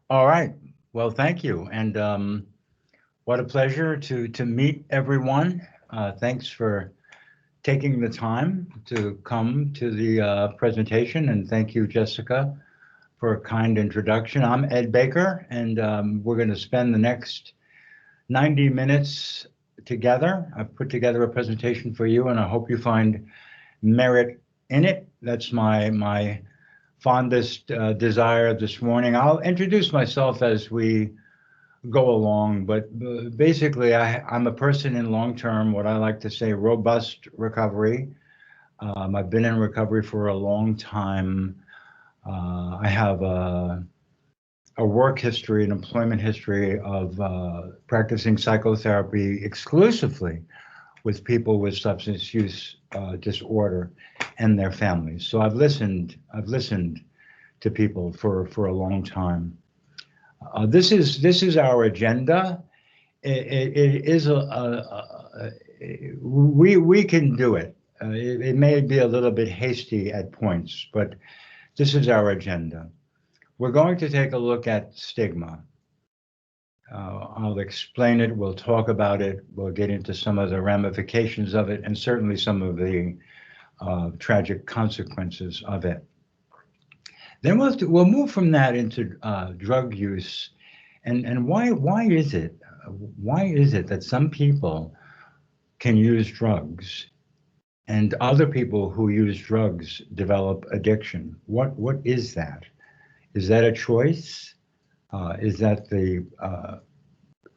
All right. Well, thank you. And what a pleasure to meet everyone. Thanks for taking the time to come to the presentation. And thank you, Jessica, for a kind introduction. I'm Ed Baker, and we're going to spend the next 90 minutes together. I've put together a presentation for you, and I hope you find merit in it. That's my fondest desire this morning. I'll introduce myself as we go along, but basically I'm a person in long-term, what I like to say, robust recovery. I've been in recovery for a long time. I have a work history, an employment history of practicing psychotherapy exclusively with people with substance use disorder and their families. So I've listened to people for a long time. This is our agenda. It is we can do it. It may be a little bit hasty at points, but this is our agenda. We're going to take a look at stigma. I'll explain it. We'll talk about it. We'll get into some of the ramifications of it, and certainly some of the tragic consequences of it. Then we'll move from that into drug use, and why is it that some people can use drugs and other people who use drugs develop addiction? What is that? Is that a choice? Is that the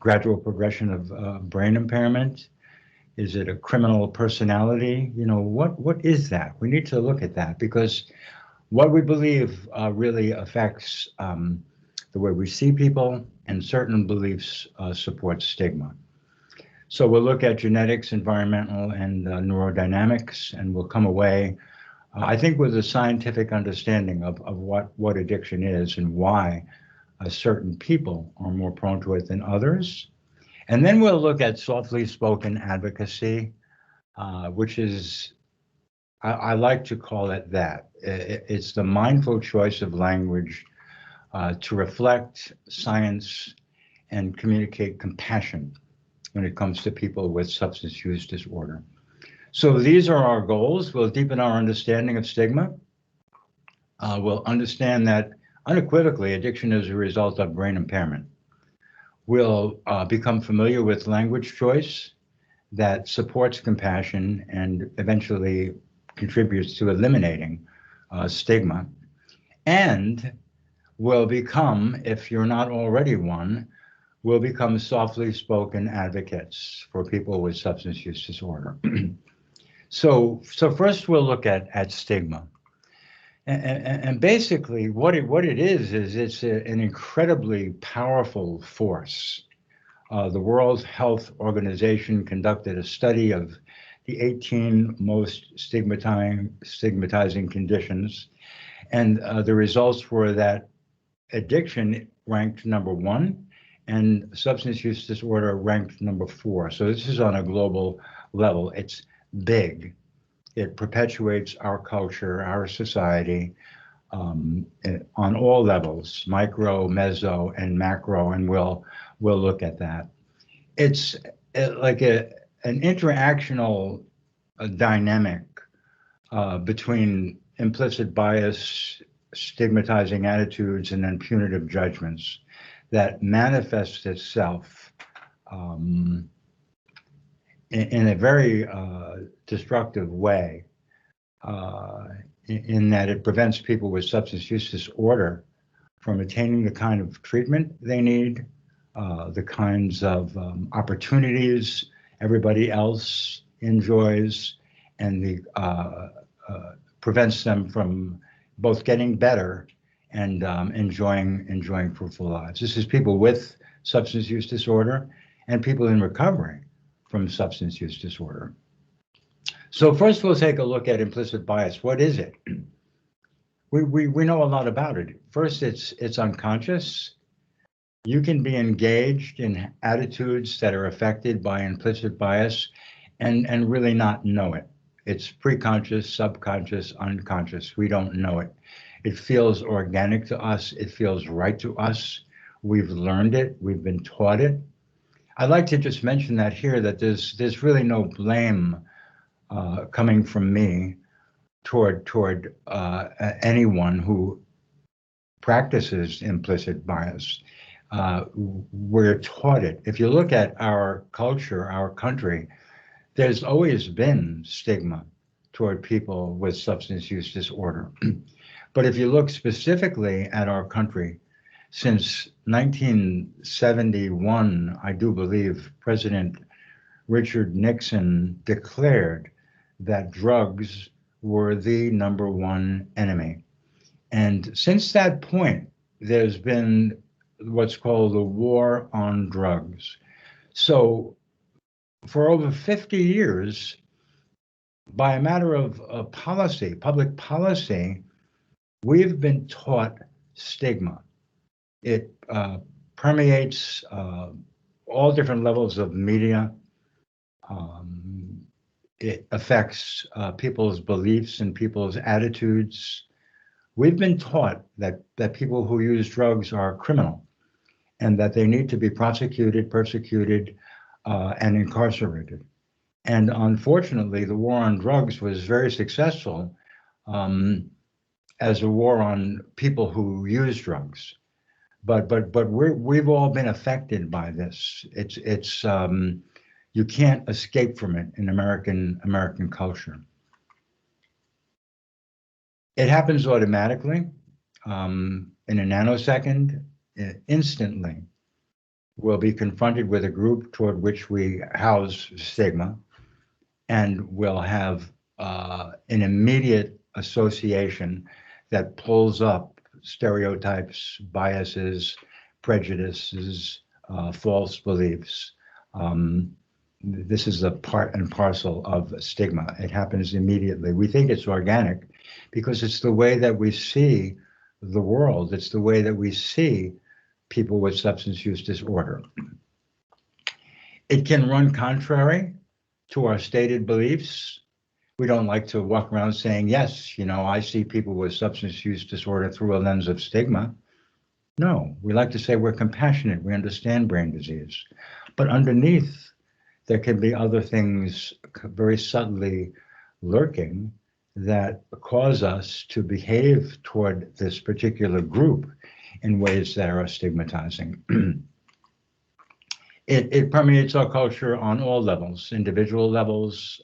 gradual progression of brain impairment? Is it a criminal personality? You know, what is that? We need to look at that, because what we believe really affects the way we see people, and certain beliefs support stigma. So we'll look at genetics, environmental, and neurodynamics, and we'll come away, I think, with a scientific understanding of what addiction is and why certain people are more prone to it than others. And then we'll look at softly spoken advocacy, which is, I like to call it that. It's the mindful choice of language to reflect science and communicate compassion when it comes to people with substance use disorder. So these are our goals. We'll deepen our understanding of stigma. We'll understand that unequivocally addiction is a result of brain impairment. We'll become familiar with language choice that supports compassion and eventually contributes to eliminating stigma. And will become, if you're not already one, will become softly spoken advocates for people with substance use disorder. So first we'll look at stigma. And basically what it is it's an incredibly powerful force. The World Health Organization conducted a study of the 18 most stigmatizing conditions, and the results were that addiction ranked number 1 and substance use disorder ranked number 4. So this is on a global level. It's big. It perpetuates our culture, our society, on all levels, micro, meso, and macro, and we'll look at that. It's like an interactional dynamic between implicit bias, stigmatizing attitudes, and then punitive judgments that manifests itself in a very destructive way, in that it prevents people with substance use disorder from attaining the kind of treatment they need, the kinds of opportunities everybody else enjoys, and prevents them from both getting better and enjoying fruitful lives. This is people with substance use disorder and people in recovery from substance use disorder. So first we'll take a look at implicit bias. What is it? We know a lot about it. First, it's unconscious. You can be engaged in attitudes that are affected by implicit bias and really not know it. It's preconscious, subconscious, unconscious. We don't know it. It feels organic to us. It feels right to us. We've learned it. We've been taught it. I'd like to just mention that here, that there's really no blame coming from me toward anyone who practices implicit bias. We're taught it. If you look at our culture, our country, there's always been stigma toward people with substance use disorder. But if you look specifically at our country, since 1971, I do believe President Richard Nixon declared that drugs were the number one enemy. And since that point, there's been what's called the war on drugs. So for over 50 years, by a matter of policy, public policy, we've been taught stigma. It permeates all different levels of media. It affects people's beliefs and people's attitudes. We've been taught that people who use drugs are criminal and that they need to be prosecuted, persecuted, and incarcerated. And unfortunately, the war on drugs was very successful as a war on people who use drugs. But we've all been affected by this. It's you can't escape from it in American culture. It happens automatically in a nanosecond. Instantly, we'll be confronted with a group toward which we house stigma, and we'll have an immediate association that pulls up stereotypes, biases, prejudices, false beliefs. This is a part and parcel of stigma. It happens immediately. We think it's organic because it's the way that we see the world. It's the way that we see people with substance use disorder. It can run contrary to our stated beliefs. We don't like to walk around saying, yes, I see people with substance use disorder through a lens of stigma. No, we like to say we're compassionate. We understand brain disease. But underneath, there can be other things very subtly lurking that cause us to behave toward this particular group in ways that are stigmatizing. It permeates our culture on all levels, individual levels,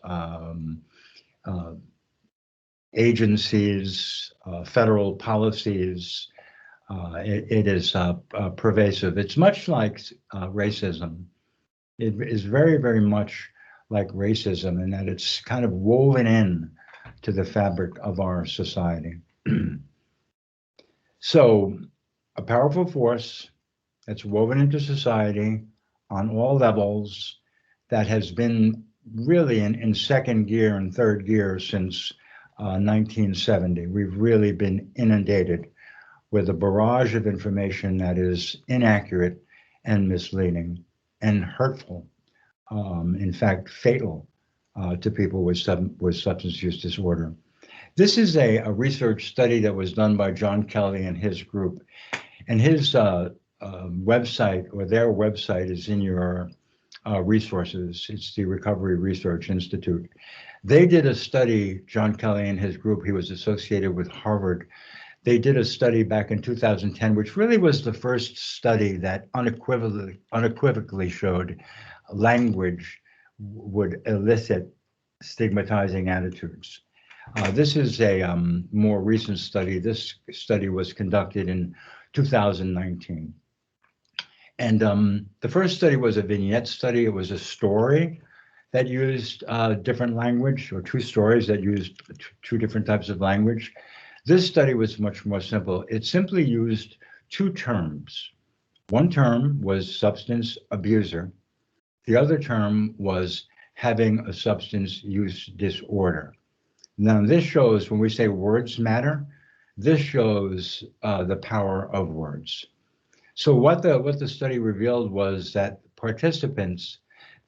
agencies, federal policies. It is pervasive. It's much like racism. It is very, very much like racism in that it's kind of woven in to the fabric of our society. So a powerful force that's woven into society on all levels, that has been really in second gear and third gear since 1970. We've really been inundated with a barrage of information that is inaccurate and misleading and hurtful, in fact, fatal to people with substance use disorder. This is a research study that was done by John Kelly and his group, and his website, or their website, is in your resources. It's the Recovery Research Institute. They did a study, John Kelly and his group, he was associated with Harvard. They did a study back in 2010, which really was the first study that unequivocally showed language would elicit stigmatizing attitudes. This is a more recent study. This study was conducted in 2019. And the first study was a vignette study. It was a story that used different language, or two stories that used two different types of language. This study was much more simple. It simply used two terms. One term was substance abuser. The other term was having a substance use disorder. Now, this shows, when we say words matter, this shows the power of words. So what the study revealed was that participants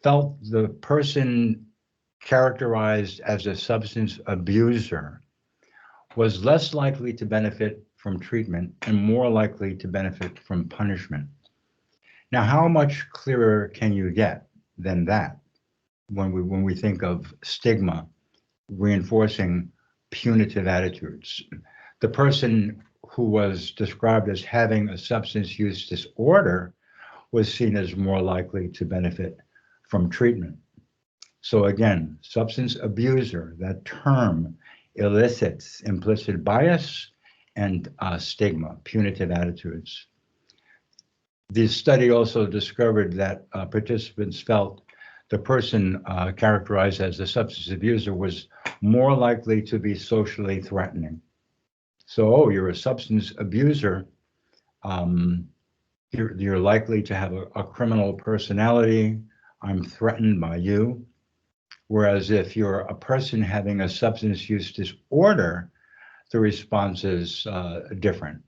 felt the person characterized as a substance abuser was less likely to benefit from treatment and more likely to benefit from punishment. Now, how much clearer can you get than that when we think of stigma reinforcing punitive attitudes? The person who was described as having a substance use disorder was seen as more likely to benefit from treatment. So again, substance abuser, that term elicits implicit bias and stigma, punitive attitudes. The study also discovered that participants felt the person characterized as a substance abuser was more likely to be socially threatening. So, oh, you're a substance abuser, you're likely to have a criminal personality, I'm threatened by you. Whereas if you're a person having a substance use disorder, the response is different.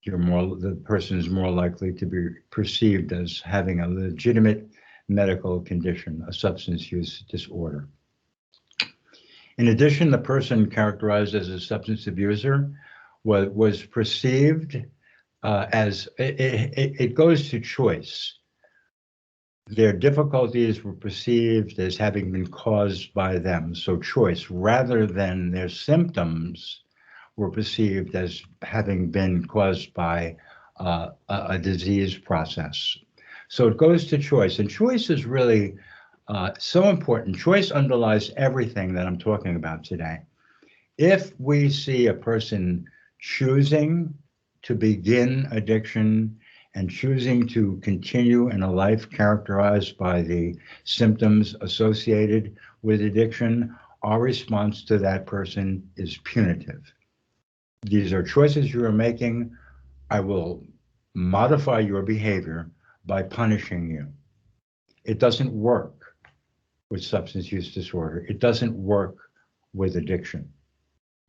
The person is more likely to be perceived as having a legitimate medical condition, a substance use disorder. In addition, the person characterized as a substance abuser was perceived as, it goes to choice. Their difficulties were perceived as having been caused by them, so choice, rather than their symptoms were perceived as having been caused by a disease process. So it goes to choice, and choice is really so important. Choice underlies everything that I'm talking about today. If we see a person choosing to begin addiction and choosing to continue in a life characterized by the symptoms associated with addiction, our response to that person is punitive. These are choices you are making. I will modify your behavior by punishing you. It doesn't work with substance use disorder. It doesn't work with addiction.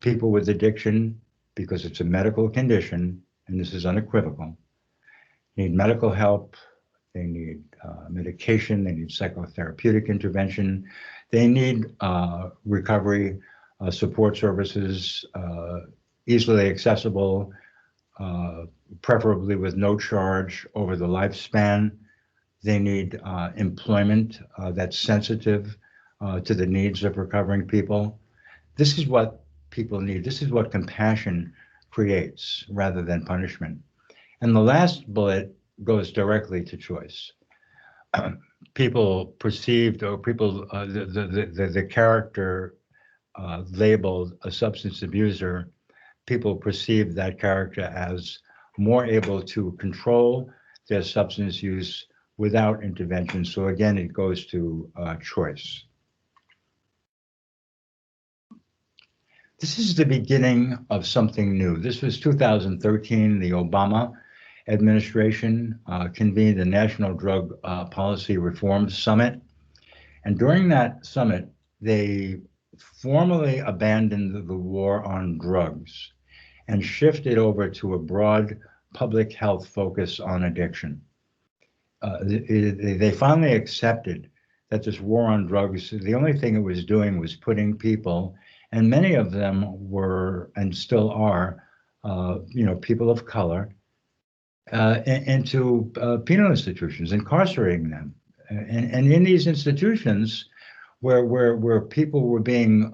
People with addiction, because it's a medical condition, and this is unequivocal, need medical help, they need medication, they need psychotherapeutic intervention, they need recovery support services, easily accessible, preferably with no charge over the lifespan. They need employment that's sensitive to the needs of recovering people. This is what people need. This is what compassion creates rather than punishment. And the last bullet goes directly to choice. People perceived, or people, the character labeled a substance abuser, people perceive that character as more able to control their substance use without intervention. So again, it goes to choice. This is the beginning of something new. This was 2013, the Obama administration convened the National Drug Policy Reform Summit. And during that summit, they formally abandoned the war on drugs and shifted over to a broad public health focus on addiction. They finally accepted that this war on drugs, the only thing it was doing was putting people, and many of them were and still are, people of color, into penal institutions, incarcerating them. And in these institutions where people were being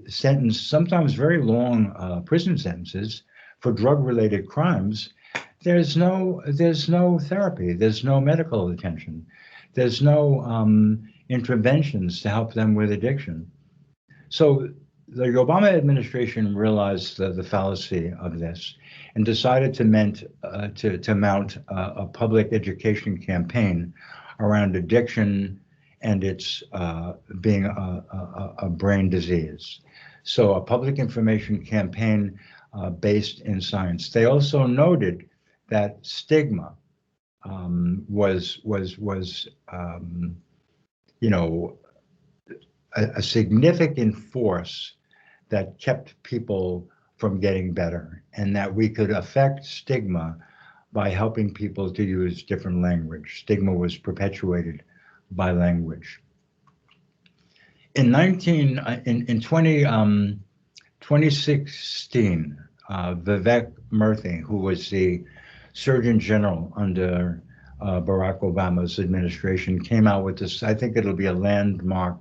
sentenced, sometimes very long prison sentences for drug-related crimes, there's no therapy, there's no medical attention, there's no interventions to help them with addiction. So the Obama administration realized the fallacy of this and decided to mount a public education campaign around addiction and its being a brain disease. So a public information campaign based in science. They also noted that stigma was a significant force that kept people from getting better, and that we could affect stigma by helping people to use different language. Stigma was perpetuated by language. In 2016, Vivek Murthy, who was the Surgeon General under Barack Obama's administration came out with this. I think it'll be a landmark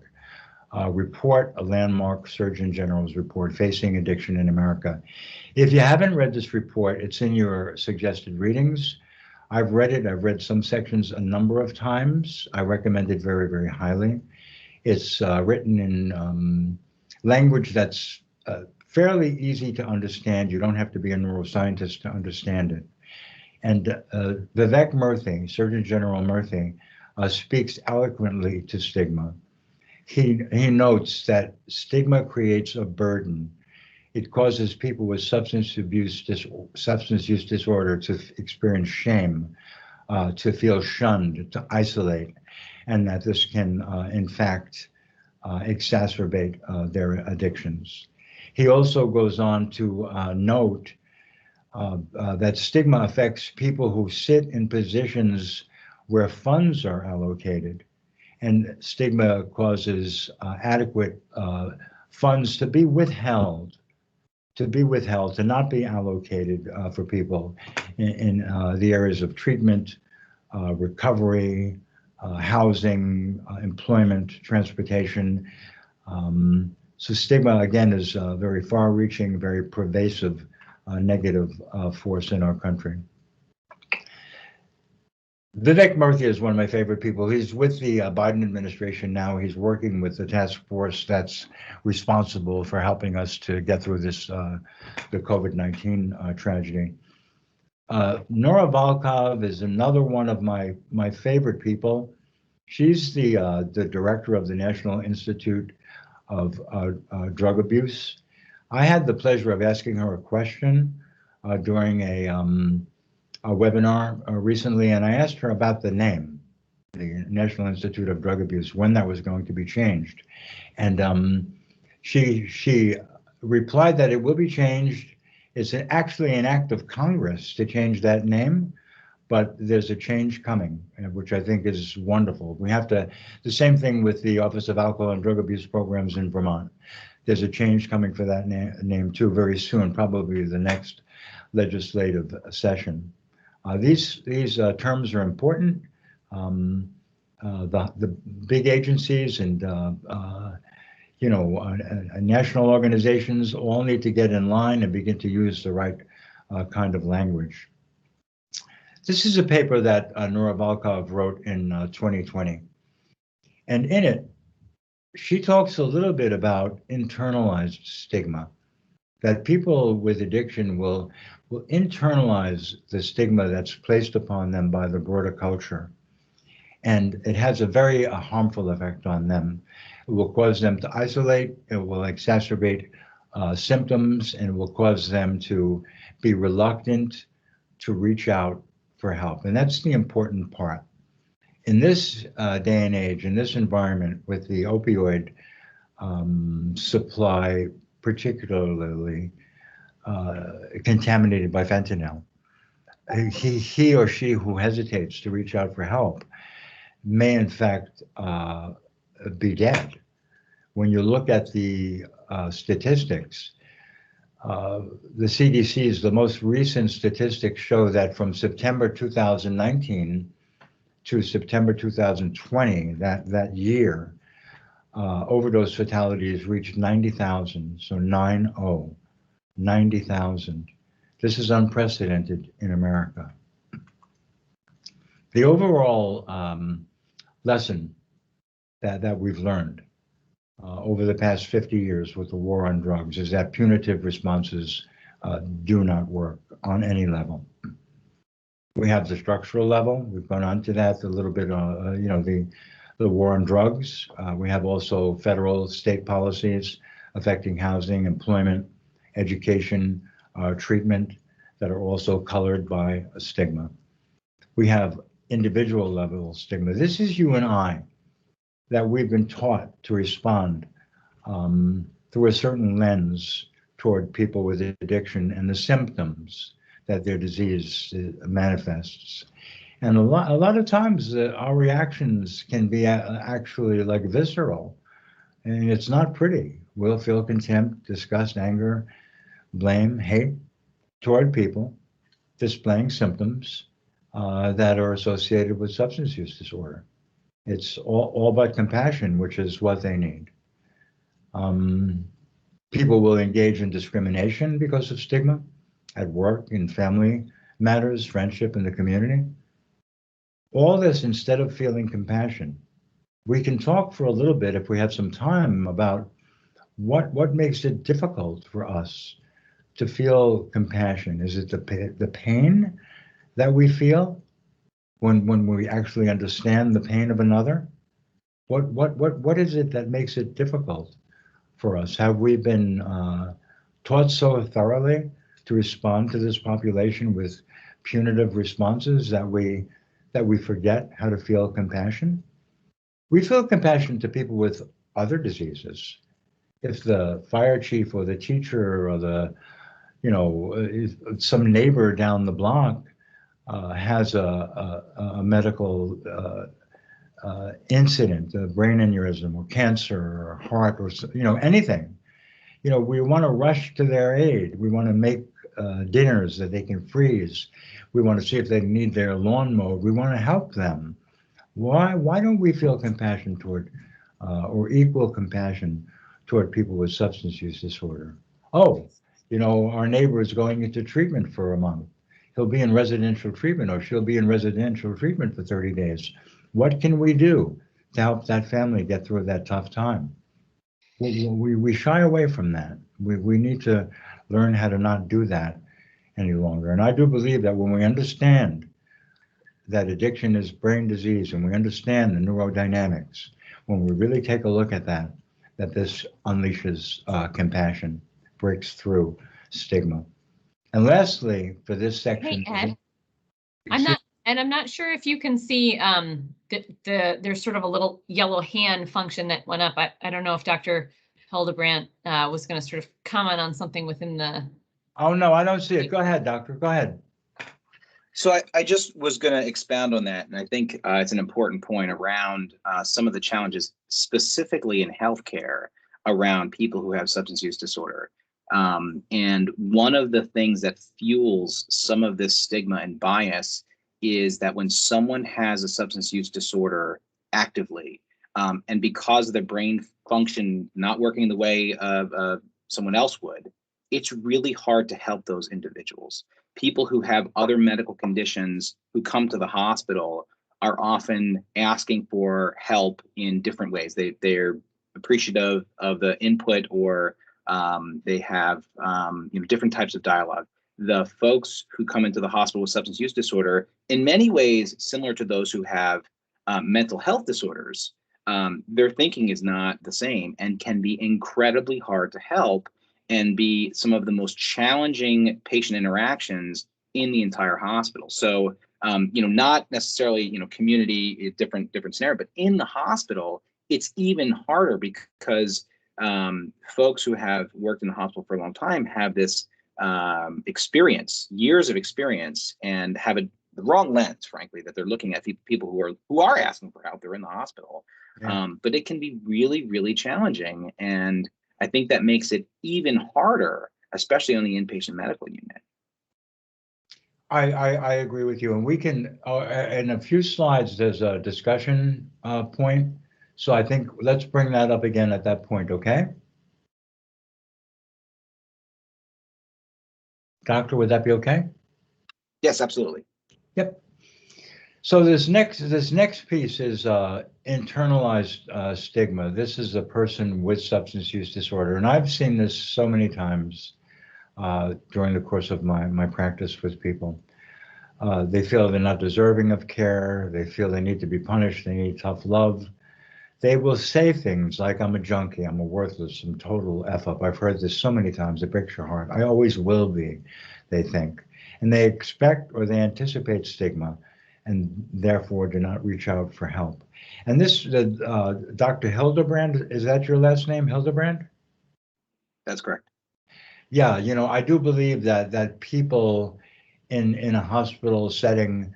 report, a landmark Surgeon General's report, Facing Addiction in America. If you haven't read this report, it's in your suggested readings. I've read it. I've read some sections a number of times. I recommend it very, very highly. It's written in language that's fairly easy to understand. You don't have to be a neuroscientist to understand it. And Vivek Murthy, Surgeon General Murthy, speaks eloquently to stigma. He notes that stigma creates a burden. It causes people with substance use disorder to experience shame, to feel shunned, to isolate, and that this can, in fact, exacerbate their addictions. He also goes on to note that stigma affects people who sit in positions where funds are allocated, and stigma causes adequate funds to be withheld, to not be allocated for people in the areas of treatment, recovery, housing, employment, transportation. So stigma, again, is a very far-reaching, very pervasive negative force in our country. Vivek Murthy is one of my favorite people. He's with the Biden administration now. He's working with the task force that's responsible for helping us to get through this, the COVID-19 tragedy. Nora Volkov is another one of my favorite people. She's the director of the National Institute of Drug Abuse. I had the pleasure of asking her a question during a webinar recently, and I asked her about the name, the National Institute of Drug Abuse, when that was going to be changed. And she replied that it will be changed. It's actually an act of Congress to change that name, but there's a change coming, which I think is wonderful. We have to, the same thing with the Office of Alcohol and Drug Abuse Programs in Vermont. There's a change coming for that name too very soon, probably the next legislative session. These terms are important. The big agencies and national organizations all need to get in line and begin to use the right kind of language. This is a paper that Nora Volkov wrote in 2020, and in it, she talks a little bit about internalized stigma, that people with addiction will internalize the stigma that's placed upon them by the broader culture. And it has a very harmful effect on them. It will cause them to isolate, it will exacerbate symptoms, and it will cause them to be reluctant to reach out for help. And that's the important part. In this day and age, in this environment with the opioid supply, particularly contaminated by fentanyl, he or she who hesitates to reach out for help may in fact be dead. When you look at the statistics, the CDC's, the most recent statistics show that from September 2019 to September 2020, that year, overdose fatalities reached 90,000, so 90,000. This is unprecedented in America. The overall lesson that we've learned over the past 50 years with the war on drugs is that punitive responses do not work on any level. We have the structural level. We've gone on to that a little bit, the war on drugs. We have also federal, state policies affecting housing, employment, education, treatment that are also colored by a stigma. We have individual level stigma. This is you and I, that we've been taught to respond through a certain lens toward people with addiction and the symptoms that their disease manifests. And a lot of times our reactions can be actually like visceral, and it's not pretty. We'll feel contempt, disgust, anger, blame, hate toward people displaying symptoms that are associated with substance use disorder. It's all about compassion, which is what they need. People will engage in discrimination because of stigma at work, in family matters, friendship, in the community. All this instead of feeling compassion. We can talk for a little bit if we have some time about what makes it difficult for us to feel compassion. Is it the pain that we feel when we actually understand the pain of another? What is it that makes it difficult for us? Have we been taught so thoroughly to respond to this population with punitive responses that we forget how to feel compassion? We feel compassion to people with other diseases. If the fire chief or the teacher or the some neighbor down the block has a medical incident, a brain aneurysm or cancer or heart or anything, we want to rush to their aid. We want to make dinners that they can freeze. We want to see if they need their lawn mowed. We want to help them. Why don't we feel compassion toward or equal compassion toward people with substance use disorder? Oh, our neighbor is going into treatment for a month. He'll be in residential treatment or she'll be in residential treatment for 30 days. What can we do to help that family get through that tough time? We shy away from that. We need to learn how to not do that any longer. And I do believe that when we understand that addiction is brain disease and we understand the neurodynamics, when we really take a look at that this unleashes compassion, breaks through stigma. And lastly, for this section, hey, Ed, I'm not sure if you can see there's sort of a little yellow hand function that went up. I don't know if Dr. Hildebrandt was going to sort of comment on something within the. Oh no, I don't see it. Go ahead, doctor. Go ahead. So I just was going to expound on that, and I think it's an important point around some of the challenges specifically in healthcare around people who have substance use disorder. And one of the things that fuels some of this stigma and bias is that when someone has a substance use disorder actively, and because of their brain function not working the way of someone else would, it's really hard to help those individuals. People who have other medical conditions who come to the hospital are often asking for help in different ways. They're appreciative of the input, or they have different types of dialogue. The folks who come into the hospital with substance use disorder, in many ways similar to those who have mental health disorders, their thinking is not the same and can be incredibly hard to help and be some of the most challenging patient interactions in the entire hospital. So, not necessarily, community, different scenario, but in the hospital, it's even harder because folks who have worked in the hospital for a long time have this experience, years of experience, and have the wrong lens, frankly, that they're looking at people who are asking for help. They're in the hospital, but it can be really, really challenging, and I think that makes it even harder, especially on the inpatient medical unit. I agree with you, and we can in a few slides there's a discussion point, so I think let's bring that up again at that point. Okay, doctor, would that be okay? Yes, absolutely. Yep. So this next piece is internalized stigma. This is a person with substance use disorder, and I've seen this so many times during the course of my practice with people. They feel they're not deserving of care. They feel they need to be punished. They need tough love. They will say things like, I'm a junkie, I'm a worthless, I'm total F up. I've heard this so many times, it breaks your heart. I always will be, they think. And they expect or they anticipate stigma and therefore do not reach out for help. And this, Dr. Hildebrandt, is that your last name, Hildebrandt? That's correct. Yeah, I do believe that people in a hospital setting,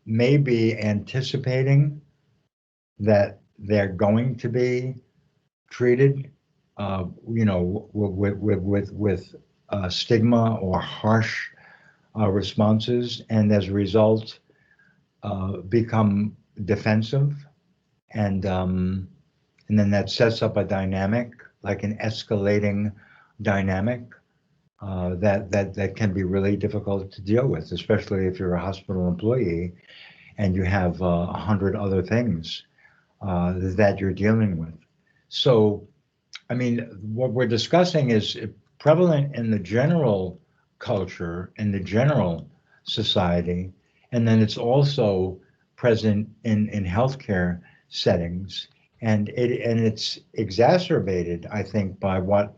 may be anticipating that they're going to be treated, with stigma or harsh responses, and as a result, become defensive, and then that sets up a dynamic, like an escalating dynamic, that can be really difficult to deal with, especially if you're a hospital employee and you have 100 other things that you're dealing with. So, I mean, what we're discussing is prevalent in the general culture, in the general society, and then it's also present in healthcare settings, and it's exacerbated, I think, by what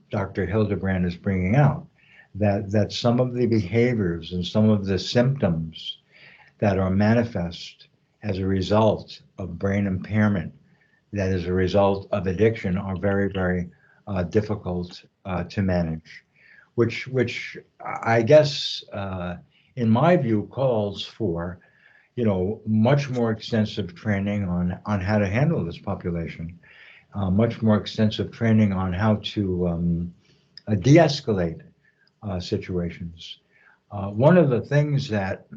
Dr. Hildebrand is bringing out, that some of the behaviors and some of the symptoms that are manifest as a result of brain impairment, that is a result of addiction, are very, very difficult to manage, which I guess, in my view, calls for, much more extensive training on how to handle this population, much more extensive training on how to de-escalate situations. One of the things that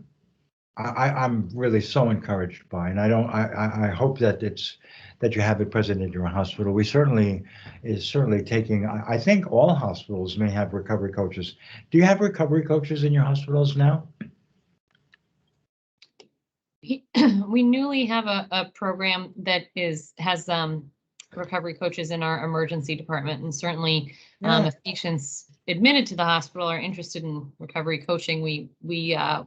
I'm really so encouraged by, and I hope that you have it present in your hospital. We certainly taking. I think all hospitals may have recovery coaches. Do you have recovery coaches in your hospitals now? We newly have a program that has recovery coaches in our emergency department, and certainly if patients admitted to the hospital are interested in recovery coaching, we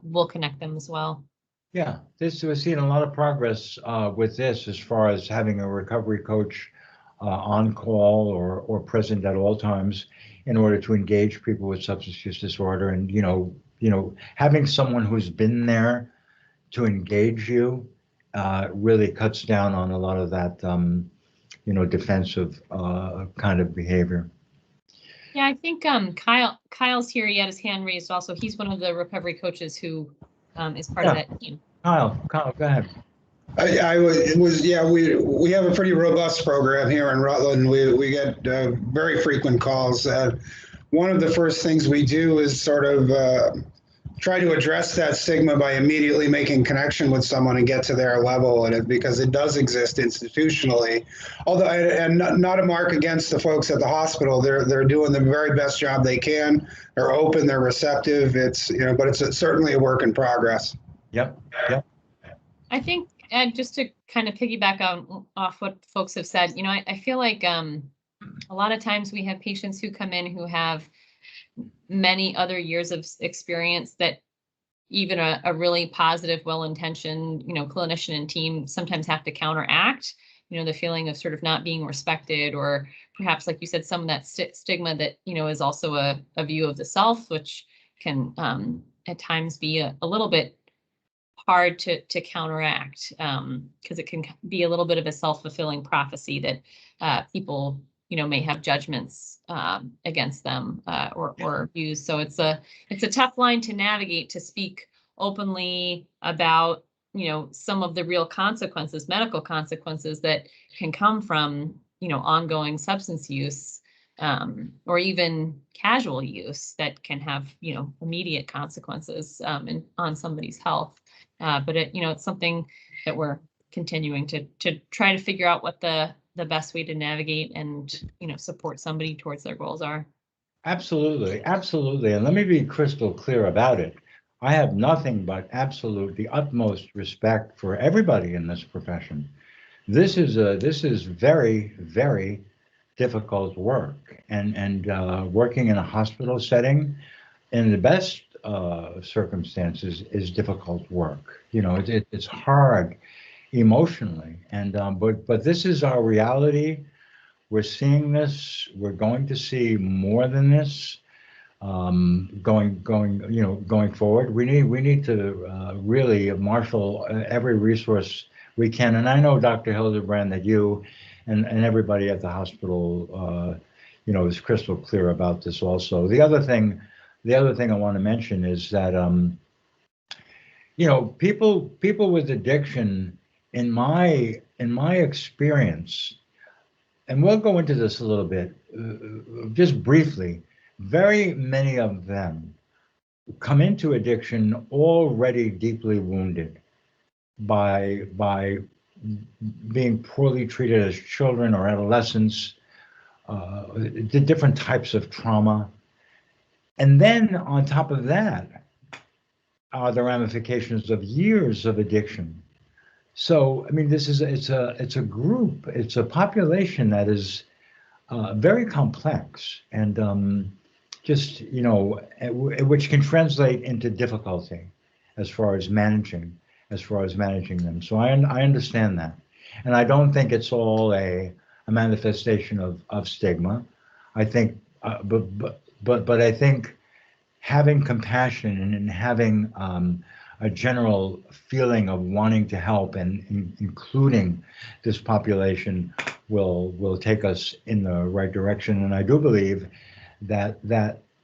will connect them as well. Yeah, we're seeing a lot of progress with this, as far as having a recovery coach on call or present at all times in order to engage people with substance use disorder, and having someone who's been there to engage you really cuts down on a lot of that defensive kind of behavior. Yeah, I think Kyle's here. He had his hand raised also. He's one of the recovery coaches who is part of that team. Kyle, go ahead. We have a pretty robust program here in Rutland. We get very frequent calls. One of the first things we do is sort of try to address that stigma by immediately making connection with someone and get to their level, because it does exist institutionally. Although, and not a mark against the folks at the hospital, they're doing the very best job they can. They're open, they're receptive. But it's certainly a work in progress. Yep. I think, Ed, just to kind of piggyback off what folks have said, I feel like a lot of times we have patients who come in who have many other years of experience that even a really positive, well-intentioned, clinician and team sometimes have to counteract, the feeling of sort of not being respected, or perhaps, like you said, some of that stigma that, is also a view of the self, which can at times be a little bit hard to counteract, because it can be a little bit of a self-fulfilling prophecy that people may have judgments against them or views. So it's a tough line to navigate, to speak openly about some of the real consequences, medical consequences that can come from ongoing substance use, or even casual use that can have immediate consequences on somebody's health. But it's something that we're continuing to try to figure out what the best way to navigate and support somebody towards their goals are. Absolutely. And let me be crystal clear about it. I have nothing but the utmost respect for everybody in this profession. This is very, very difficult work, and working in a hospital setting in the best circumstances is difficult work. It's hard emotionally, and but this is our reality. We're seeing this. We're going to see more than this going forward. We need to really marshal every resource we can. And I know, Dr. Hildebrand, that you and everybody at the hospital is crystal clear about this also. The other thing I want to mention is that people with addiction, in my experience, and we'll go into this a little bit, just briefly, very many of them come into addiction already deeply wounded by being poorly treated as children or adolescents, the different types of trauma. And then on top of that are the ramifications of years of addiction. So, I mean, it's a group, it's a population that is very complex and just, which can translate into difficulty as far as managing them. So I understand that. And I don't think it's all a manifestation of stigma. I think, but I think having compassion and having a general feeling of wanting to help and including this population will take us in the right direction. And I do believe that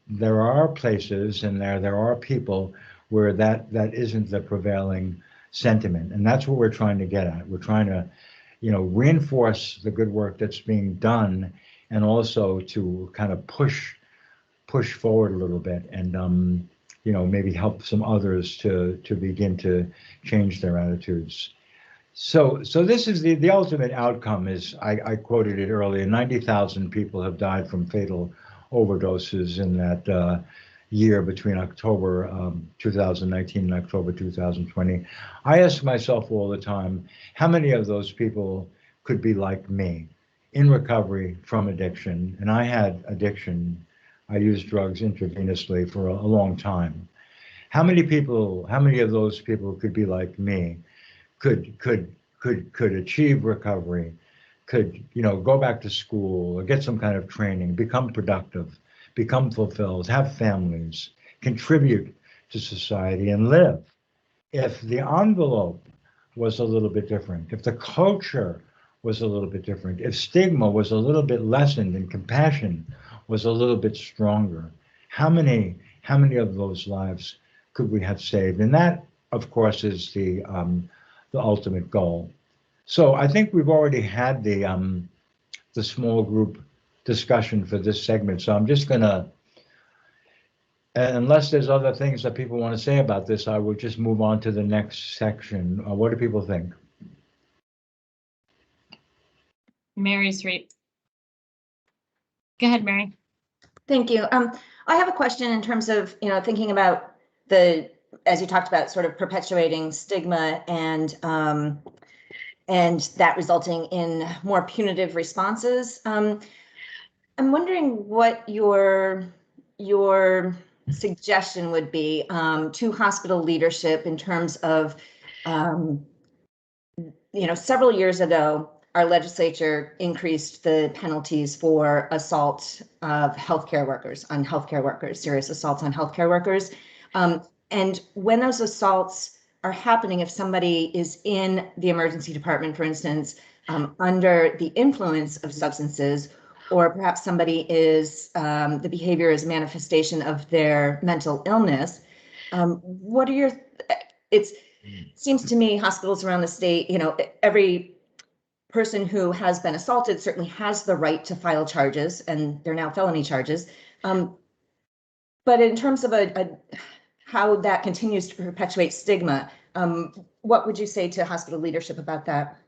there are places and there are people where that isn't the prevailing sentiment, and that's what we're trying to get at. We're trying to, reinforce the good work that's being done, and also to kind of push forward a little bit, and maybe help some others to begin to change their attitudes. So this is the ultimate outcome. Is I quoted it earlier. 90,000 people have died from fatal overdoses in that year between October 2019 and October 2020. I ask myself all the time, how many of those people could be like me in recovery from addiction? And I had addiction. I used drugs intravenously for a long time. How many of those people could be like me, could achieve recovery, could go back to school or get some kind of training, become productive, become fulfilled, have families, contribute to society, and live? If the envelope was a little bit different, if the culture was a little bit different, if stigma was a little bit lessened and compassion was a little bit stronger, how many of those lives could we have saved? And that, of course, is the ultimate goal. So I think we've already had the small group discussion for this segment. So I'm just gonna, unless there's other things that people want to say about this, I will just move on to the next section. What do people think? Mary's right. Go ahead, Mary. Thank you. I have a question in terms of, thinking about as you talked about, sort of perpetuating stigma and that resulting in more punitive responses. I'm wondering what your suggestion would be to hospital leadership in terms of, several years ago, our legislature increased the penalties for assault of healthcare workers, serious assaults on healthcare workers. And when those assaults are happening, if somebody is in the emergency department, for instance, under the influence of substances, or perhaps somebody is, the behavior is a manifestation of their mental illness, what are it seems to me hospitals around the state, every person who has been assaulted certainly has the right to file charges, and they're now felony charges. But in terms of how that continues to perpetuate stigma, what would you say to hospital leadership about that?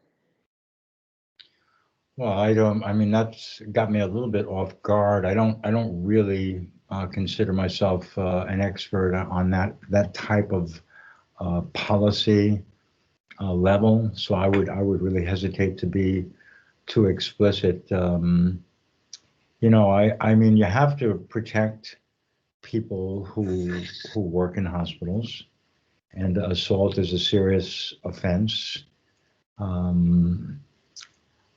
Well, that's got me a little bit off guard. I don't really consider myself an expert on that type of policy level. So I would really hesitate to be too explicit. You have to protect people who work in hospitals, and assault is a serious offense.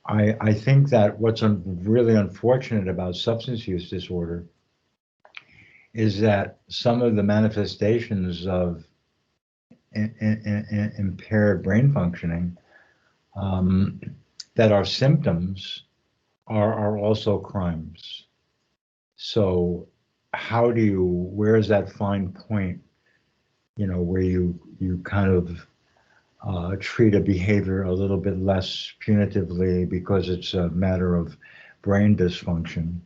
I think that what's really unfortunate about substance use disorder is that some of the manifestations of impaired brain functioning that are symptoms are also crimes. So where is that fine point, where you kind of treat a behavior a little bit less punitively because it's a matter of brain dysfunction,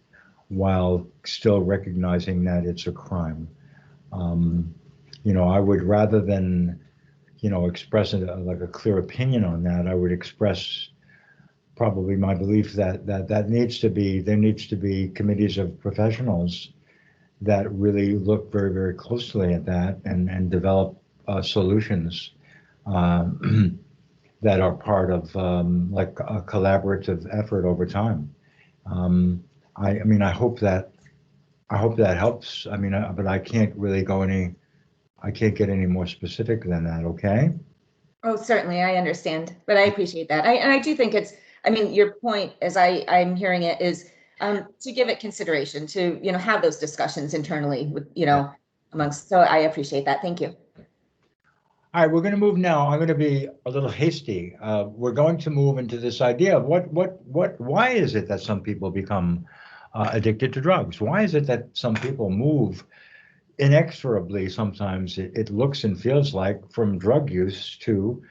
while still recognizing that it's a crime? You know, I would, rather than, you know, express like a clear opinion on that, I would express probably my belief that there needs to be committees of professionals that really look very, very closely at that and develop solutions that are part of like a collaborative effort over time. I mean, I hope that helps. I mean, but I can't really I can't get any more specific than that. Okay. Oh, certainly, I understand, but I appreciate that. And I do think it's, I mean, your point, as I'm hearing it, is to give it consideration, to, you know, have those discussions internally with, you know, amongst, so I appreciate that. Thank you. All right, we're going to move now. I'm going to be a little hasty. We're going to move into this idea of why is it that some people become addicted to drugs? Why is it that some people move inexorably, sometimes it looks and feels like, from drug use to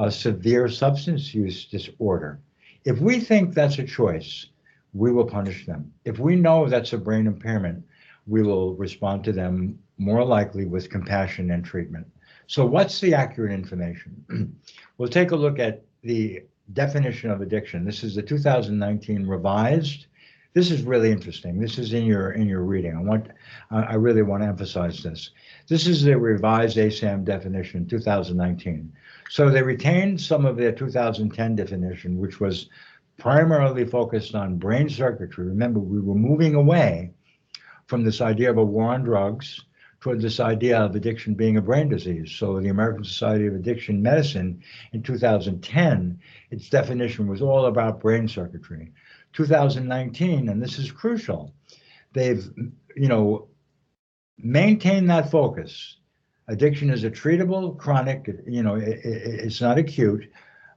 severe substance use disorder? If we think that's a choice, we will punish them. If we know that's a brain impairment, we will respond to them more likely with compassion and treatment. So what's the accurate information? We'll take a look at the definition of addiction. This is the 2019 revised. This is really interesting. This is in your reading. I really want to emphasize this. This is the revised ASAM definition, 2019. So they retained some of their 2010 definition, which was primarily focused on brain circuitry. Remember, we were moving away from this idea of a war on drugs toward this idea of addiction being a brain disease. So the American Society of Addiction Medicine in 2010, its definition was all about brain circuitry. 2019, and this is crucial, they've, you know, maintained that focus. Addiction is a treatable chronic, you know, it's not acute,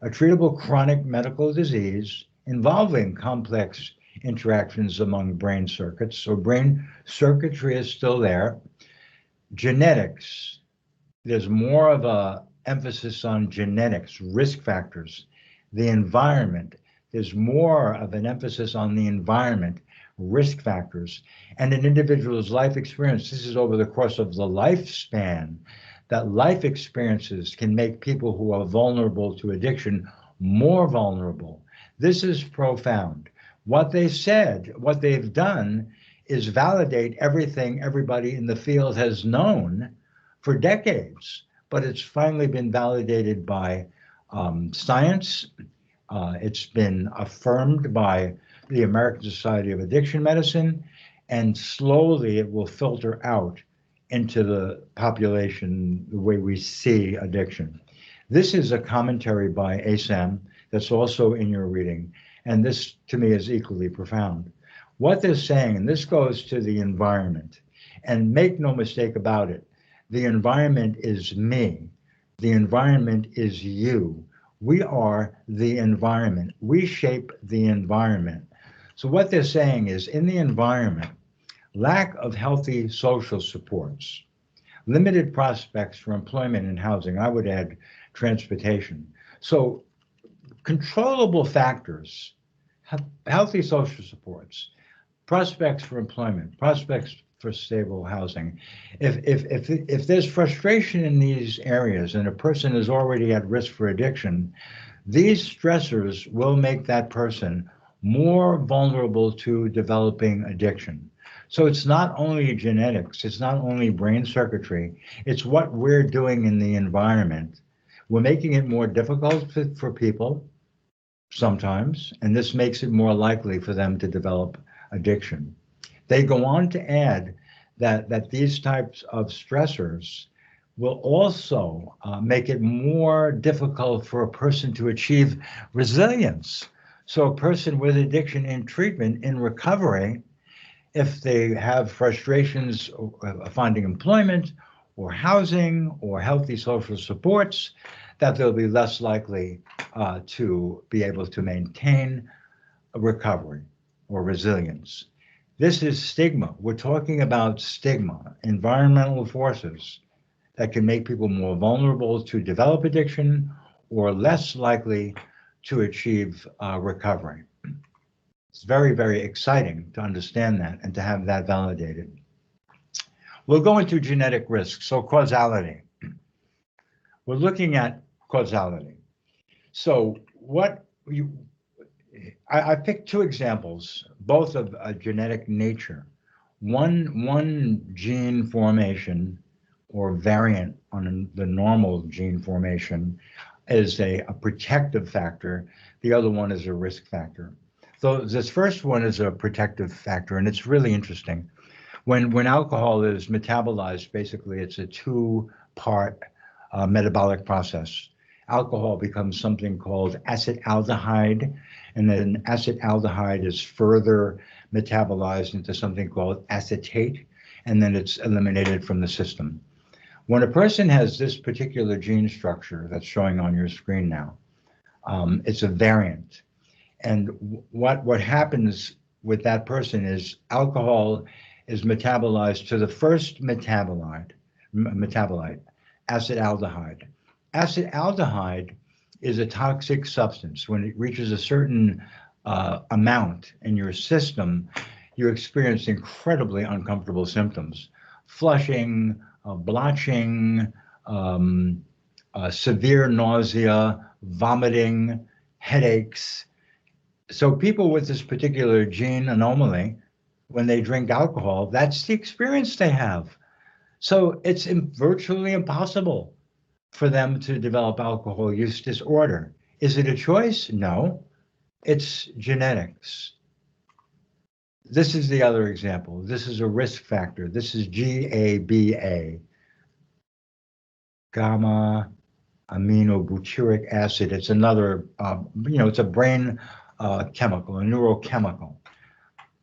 a treatable chronic medical disease involving complex interactions among brain circuits. So brain circuitry is still there. Genetics, there's more of a emphasis on genetics, risk factors. The environment, there's more of an emphasis on the environment, risk factors, and an individual's life experience. This is over the course of the lifespan, that life experiences can make people who are vulnerable to addiction more vulnerable. This is profound. What they said, what they've done, is validate everything everybody in the field has known for decades, but it's finally been validated by science. It's been affirmed by the American Society of Addiction Medicine, and slowly it will filter out into the population the way we see addiction. This is a commentary by ASAM that's also in your reading, and this to me is equally profound. What they're saying, and this goes to the environment, and make no mistake about it, the environment is me, the environment is you. We are the environment. We shape the environment. So what they're saying is, in the environment, lack of healthy social supports, limited prospects for employment and housing, I would add transportation. So controllable factors, healthy social supports, prospects for employment, prospects for stable housing. If there's frustration in these areas and a person is already at risk for addiction, these stressors will make that person more vulnerable to developing addiction. So it's not only genetics, it's not only brain circuitry, it's what we're doing in the environment. We're making it more difficult for people sometimes, and this makes it more likely for them to develop addiction. They go on to add that these types of stressors will also make it more difficult for a person to achieve resilience. So a person with addiction in treatment, in recovery, if they have frustrations finding employment or housing or healthy social supports, that they'll be less likely to be able to maintain a recovery or resilience. This is stigma. We're talking about stigma, environmental forces that can make people more vulnerable to develop addiction or less likely to achieve recovery. It's very, very exciting to understand that and to have that validated. We'll go into genetic risk, so causality. We're looking at causality. So I picked two examples, both of a genetic nature. One gene formation or variant on the normal gene formation is a protective factor. The other one is a risk factor. So this first one is a protective factor, and it's really interesting. When alcohol is metabolized, basically it's a two-part metabolic process. Alcohol becomes something called acetaldehyde, and then acetaldehyde is further metabolized into something called acetate, and then it's eliminated from the system. When a person has this particular gene structure that's showing on your screen now, it's a variant. And what happens with that person is alcohol is metabolized to the first metabolite, acetaldehyde. Acetaldehyde is a toxic substance. When it reaches a certain amount in your system, you experience incredibly uncomfortable symptoms: flushing, blotching, severe nausea, vomiting, headaches. So people with this particular gene anomaly, when they drink alcohol, that's the experience they have. So it's virtually impossible for them to develop alcohol use disorder. Is it a choice? No, it's genetics. This is the other example. This is a risk factor. This is GABA, gamma aminobutyric acid. It's another, it's a brain chemical, a neurochemical,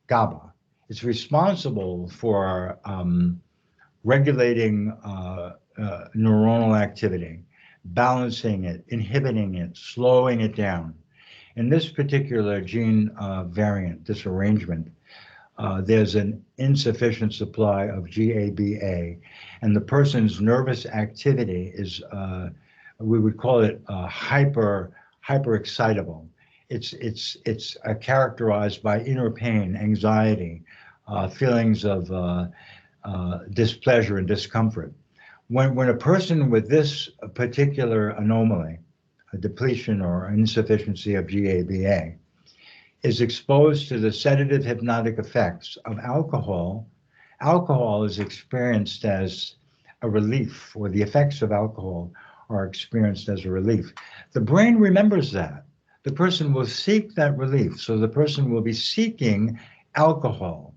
Gaba. It's responsible for regulating neuronal activity, balancing it, inhibiting it, slowing it down. In this particular gene variant, this arrangement, there's an insufficient supply of GABA, and the person's nervous activity is, we would call it hyper excitable. It's characterized by inner pain, anxiety, feelings of displeasure and discomfort. When a person with this particular anomaly, a depletion or insufficiency of GABA, is exposed to the sedative hypnotic effects of alcohol, alcohol is experienced as a relief, or the effects of alcohol are experienced as a relief. The brain remembers that. The person will seek that relief. So the person will be seeking alcohol.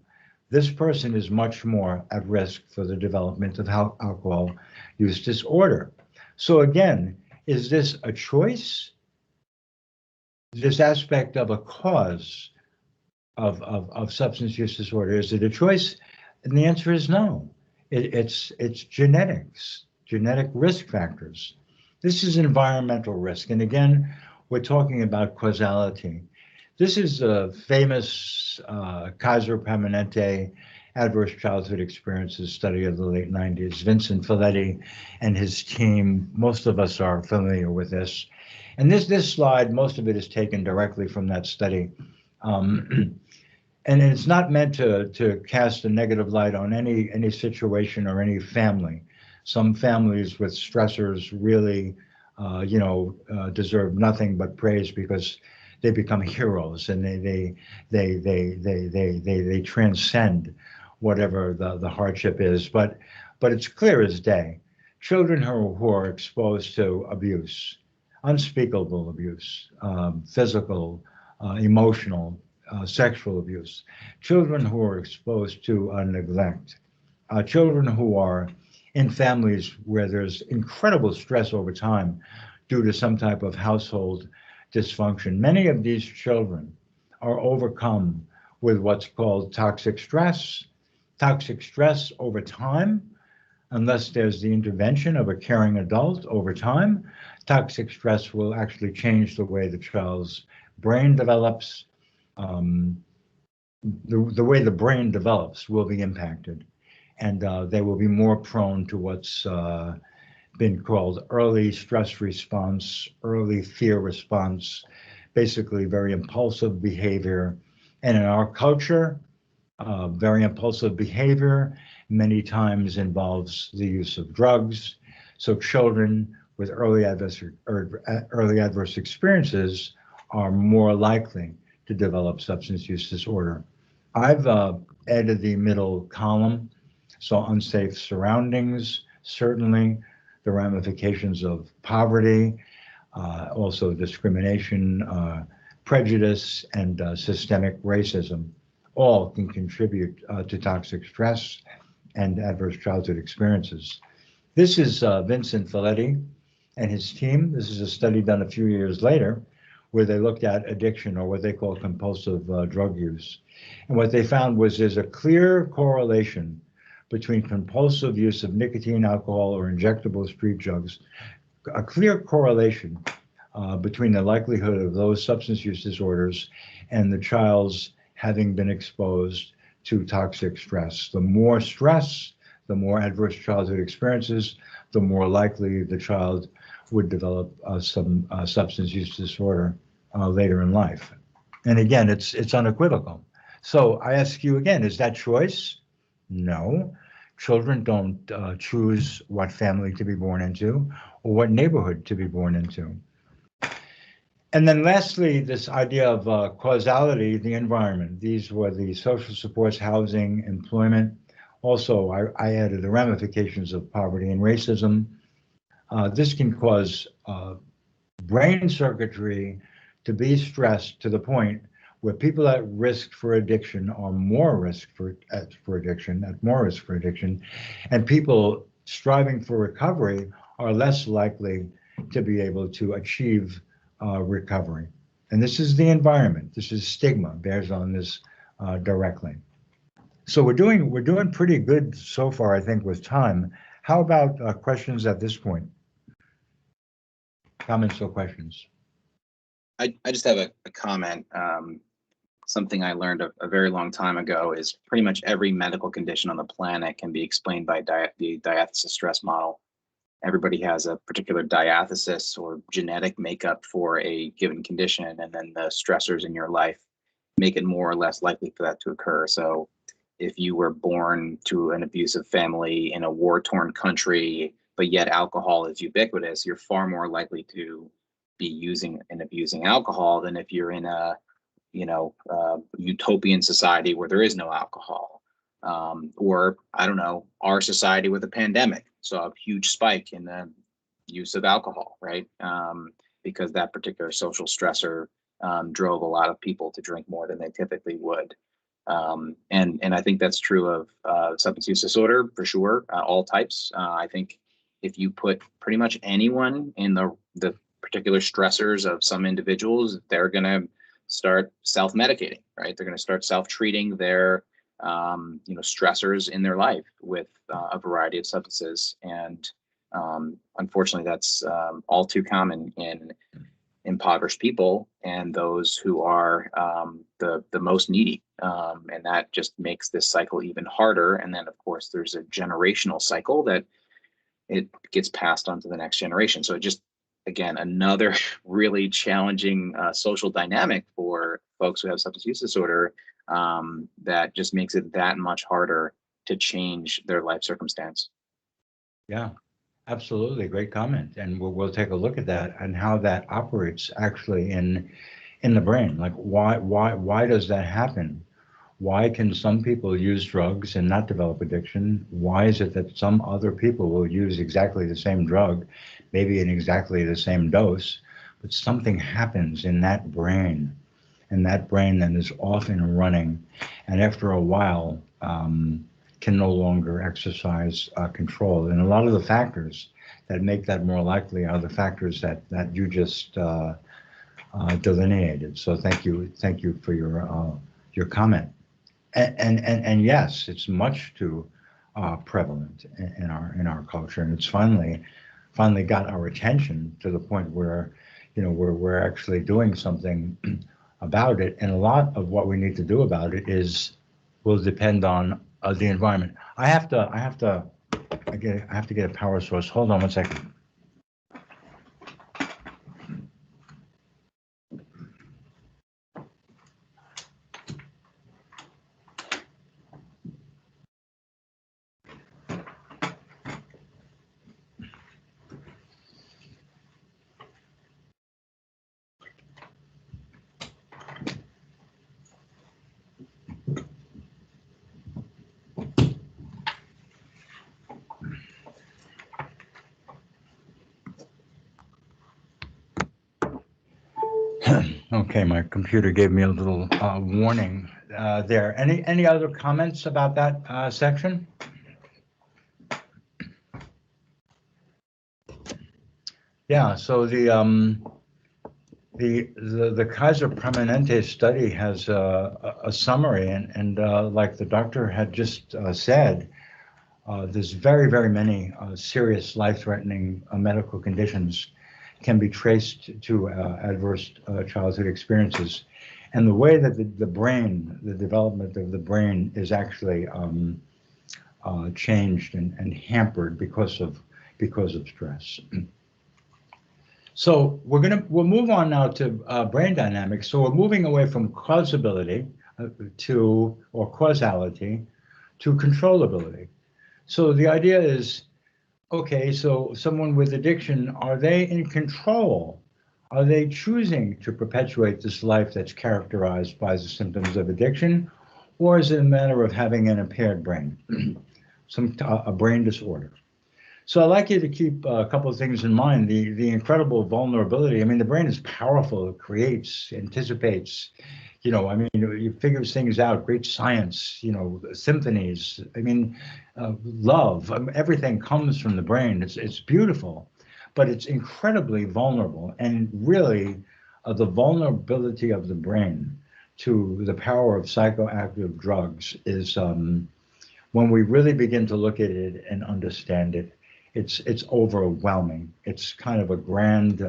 This person is much more at risk for the development of alcohol use disorder. So again, is this a choice? This aspect of a cause of substance use disorder, is it a choice? And the answer is no. It's genetics, genetic risk factors. This is environmental risk. And again, we're talking about causality. This is a famous Kaiser Permanente adverse childhood experiences study of the late 90s. Vincent Felitti and his team, most of us are familiar with this. And this slide, most of it is taken directly from that study. And it's not meant to cast a negative light on any situation or any family. Some families with stressors really, deserve nothing but praise, because they become heroes and they transcend whatever the hardship is. But it's clear as day. Children who are exposed to abuse, unspeakable abuse, physical, emotional, sexual abuse, children who are exposed to neglect, children who are in families where there's incredible stress over time due to some type of household dysfunction. Many of these children are overcome with what's called toxic stress. Toxic stress over time, unless there's the intervention of a caring adult over time, toxic stress will actually change the way the child's brain develops. The way the brain develops will be impacted, and they will be more prone to what's been called early stress response, early fear response, basically very impulsive behavior. And in our culture, very impulsive behavior many times involves the use of drugs. So children with early adverse experiences are more likely to develop substance use disorder. I've added the middle column, so unsafe surroundings, certainly the ramifications of poverty, also discrimination, prejudice, and systemic racism all can contribute to toxic stress and adverse childhood experiences. This is Vincent Folletti and his team. This is a study done a few years later where they looked at addiction, or what they call compulsive drug use. And what they found was there's a clear correlation between compulsive use of nicotine, alcohol, or injectable street drugs, a clear correlation between the likelihood of those substance use disorders and the child's having been exposed to toxic stress. The more stress, the more adverse childhood experiences, the more likely the child would develop some substance use disorder later in life. And again, it's unequivocal. So I ask you again, is that choice? No. Children don't choose what family to be born into or what neighborhood to be born into. And then lastly, this idea of causality, the environment. These were the social supports, housing, employment. Also, I added the ramifications of poverty and racism. This can cause brain circuitry to be stressed to the point where people at risk for addiction are more risk for addiction, at more risk for addiction, and people striving for recovery are less likely to be able to achieve recovery. And this is the environment. This is stigma, bears on this directly. So we're doing pretty good so far, I think, with time. How about questions at this point? Comments or questions? I just have a comment. Something I learned a very long time ago is pretty much every medical condition on the planet can be explained by the diathesis stress model. Everybody has a particular diathesis or genetic makeup for a given condition, and then the stressors in your life make it more or less likely for that to occur. So if you were born to an abusive family in a war-torn country, but yet alcohol is ubiquitous, you're far more likely to be using and abusing alcohol than if you're in a utopian society where there is no alcohol. Or I don't know, our society with a pandemic saw a huge spike in the use of alcohol, right? Because that particular social stressor drove a lot of people to drink more than they typically would. And I think that's true of substance use disorder for sure, all types. I think if you put pretty much anyone in the particular stressors of some individuals, they're going to start self-medicating, right? They're going to start self-treating their stressors in their life with a variety of substances. And unfortunately, that's all too common in impoverished people and those who are the most needy. And that just makes this cycle even harder. And then, of course, there's a generational cycle that it gets passed on to the next generation. So it just, again, another really challenging social dynamic for folks who have substance use disorder that just makes it that much harder to change their life circumstance. Yeah, absolutely. Great comment. And we'll take a look at that and how that operates actually in the brain. Like why does that happen? Why can some people use drugs and not develop addiction? Why is it that some other people will use exactly the same drug, maybe in exactly the same dose, but something happens in that brain, and that brain then is off and running, and after a while can no longer exercise control. And a lot of the factors that make that more likely are the factors that you just delineated. So thank you for your comment. And yes, it's much too prevalent in our culture, and it's finally got our attention to the point where we're actually doing something about it. And a lot of what we need to do about it will depend on the environment. I have to get a power source. Hold on one second. Okay, my computer gave me a little warning there. Any other comments about that section? Yeah, so the Kaiser Permanente study has a summary, and like the doctor had just said, there's very many serious life-threatening medical conditions can be traced to adverse childhood experiences. And the way that the brain, the development of the brain is actually changed and hampered because of stress. So we'll move on now to brain dynamics. So we're moving away from causability or causality to controllability. So the idea is, okay, so someone with addiction, are they in control? Are they choosing to perpetuate this life that's characterized by the symptoms of addiction? Or is it a matter of having an impaired brain, a brain disorder? So I'd like you to keep a couple of things in mind. The incredible vulnerability. I mean, the brain is powerful. It creates, anticipates, I mean, it figures things out, great science, symphonies. I mean, love, everything comes from the brain. It's beautiful, but it's incredibly vulnerable. And really, the vulnerability of the brain to the power of psychoactive drugs is when we really begin to look at it and understand it, it's overwhelming. It's kind of a grand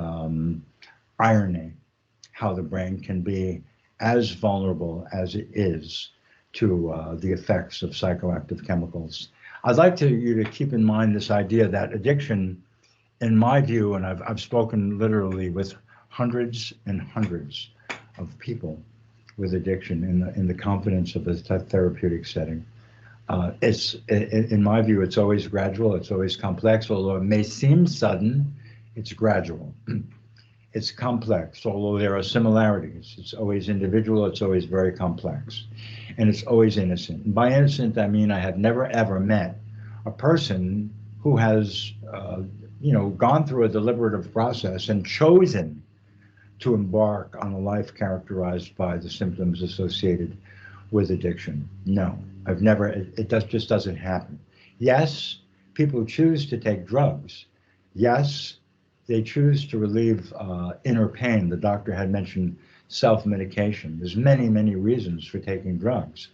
irony how the brain can be as vulnerable as it is to the effects of psychoactive chemicals. I'd like you to keep in mind this idea that addiction, in my view, and I've spoken literally with hundreds and hundreds of people with addiction in the confidence of a therapeutic setting. It's, in my view, it's always gradual, it's always complex, although it may seem sudden, it's gradual. It's complex, although there are similarities. It's always individual, it's always very complex, and it's always innocent. And by innocent, I mean I have never ever met a person who has, gone through a deliberative process and chosen to embark on a life characterized by the symptoms associated with addiction. No, I've never, just doesn't happen. Yes, people choose to take drugs. Yes, they choose to relieve inner pain. The doctor had mentioned self-medication. There's many reasons for taking drugs,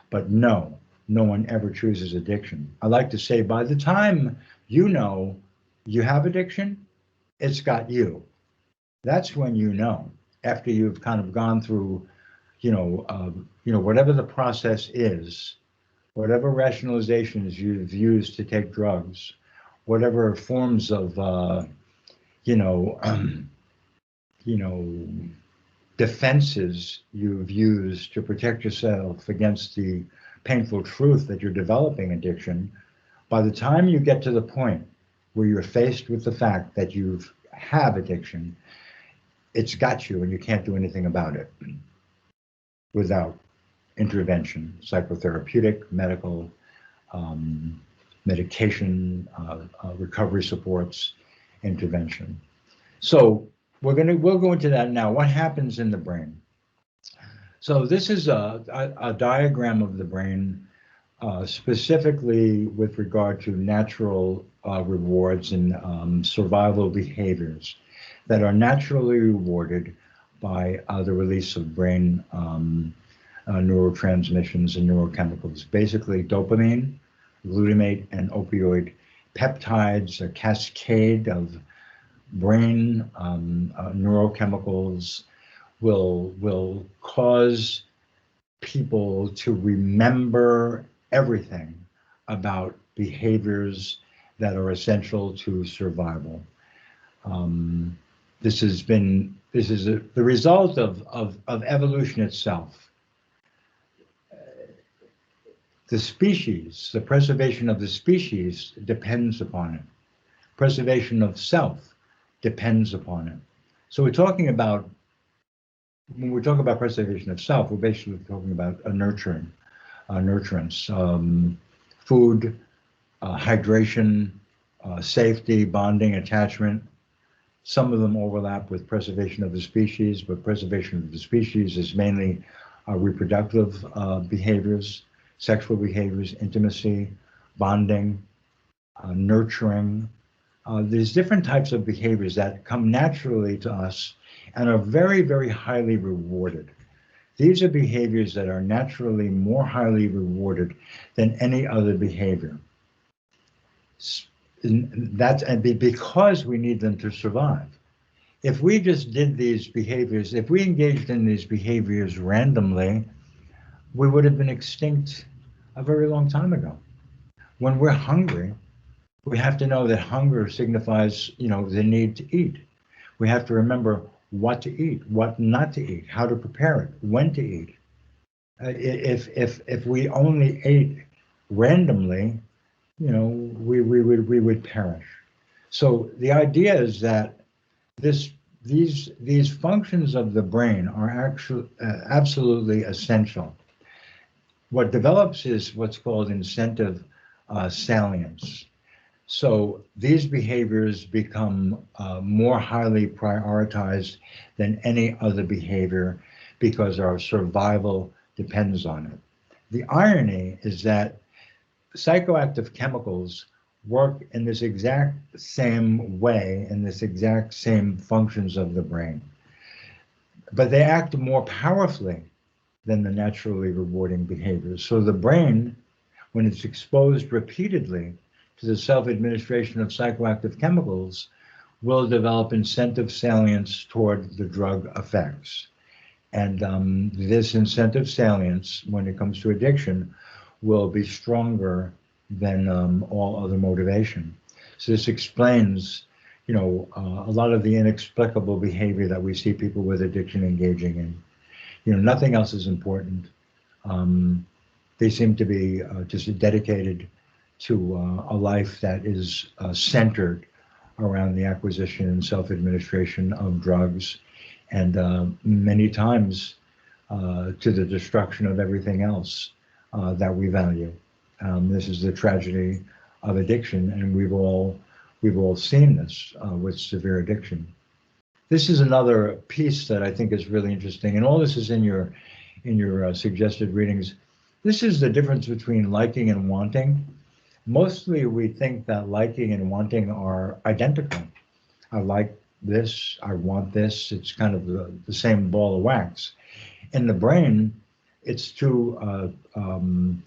but no one ever chooses addiction. I like to say by the time you know you have addiction, it's got you. That's when you know, after you've kind of gone through whatever the process is, whatever rationalizations you've used to take drugs, whatever forms of, defenses you've used to protect yourself against the painful truth that you're developing addiction, by the time you get to the point where you're faced with the fact that you have addiction, it's got you and you can't do anything about it without intervention, psychotherapeutic, medical, medication, recovery supports, intervention. So we'll go into that now. What happens in the brain? So this is a diagram of the brain, specifically with regard to natural rewards and survival behaviors that are naturally rewarded by the release of brain neurotransmissions and neurochemicals, basically dopamine, glutamate, and opioid peptides, a cascade of brain neurochemicals will cause people to remember everything about behaviors that are essential to survival. This is the result of evolution itself. The species, the preservation of the species depends upon it. Preservation of self depends upon it. So when we talk about preservation of self, we're basically talking about a nurturance, food, hydration, safety, bonding, attachment, Some of them overlap with preservation of the species, but preservation of the species is mainly reproductive behaviors, sexual behaviors, intimacy, bonding, nurturing. There's different types of behaviors that come naturally to us and are very, very highly rewarded. These are behaviors that are naturally more highly rewarded than any other behavior. Because we need them to survive. If we just did these behaviors, if we engaged in these behaviors randomly, we would have been extinct a very long time ago. When we're hungry, we have to know that hunger signifies, the need to eat. We have to remember what to eat, what not to eat, how to prepare it, when to eat. If we only ate randomly, we would perish. So the idea is that these functions of the brain are actually absolutely essential. What develops is what's called incentive salience. So these behaviors become more highly prioritized than any other behavior because our survival depends on it. The irony is that psychoactive chemicals work in this exact same way, in this exact same functions of the brain, but they act more powerfully than the naturally rewarding behaviors. So the brain, when it's exposed repeatedly to the self-administration of psychoactive chemicals, will develop incentive salience toward the drug effects. And this incentive salience, when it comes to addiction, will be stronger than all other motivation. So this explains, a lot of the inexplicable behavior that we see people with addiction engaging in. Nothing else is important. They seem to be just dedicated to a life that is centered around the acquisition and self-administration of drugs, and many times to the destruction of everything else that we value. This is the tragedy of addiction, and we've all seen this with severe addiction. This is another piece that I think is really interesting, and all this is in your suggested readings. This is the difference between liking and wanting. Mostly we think that liking and wanting are identical. I like this, I want this. It's kind of the same ball of wax. In the brain, it's two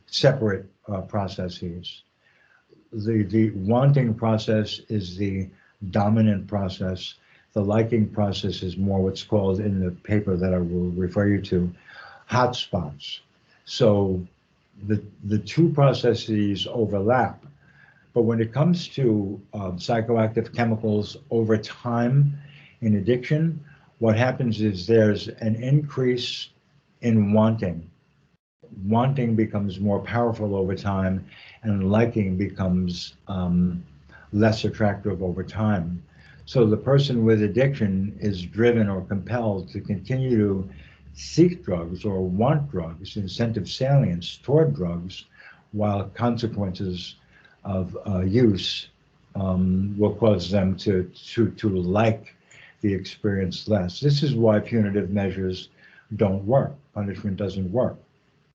separate processes. The wanting process is the dominant process. The liking process is more what's called, in the paper that I will refer you to, hotspots. So the two processes overlap, but when it comes to psychoactive chemicals over time in addiction, what happens is there's an increase in wanting. Wanting becomes more powerful over time, and liking becomes less attractive over time. So the person with addiction is driven or compelled to continue to seek drugs or want drugs, incentive salience toward drugs, while consequences of use will cause them to like the experience less. This is why punitive measures don't work. Punishment doesn't work.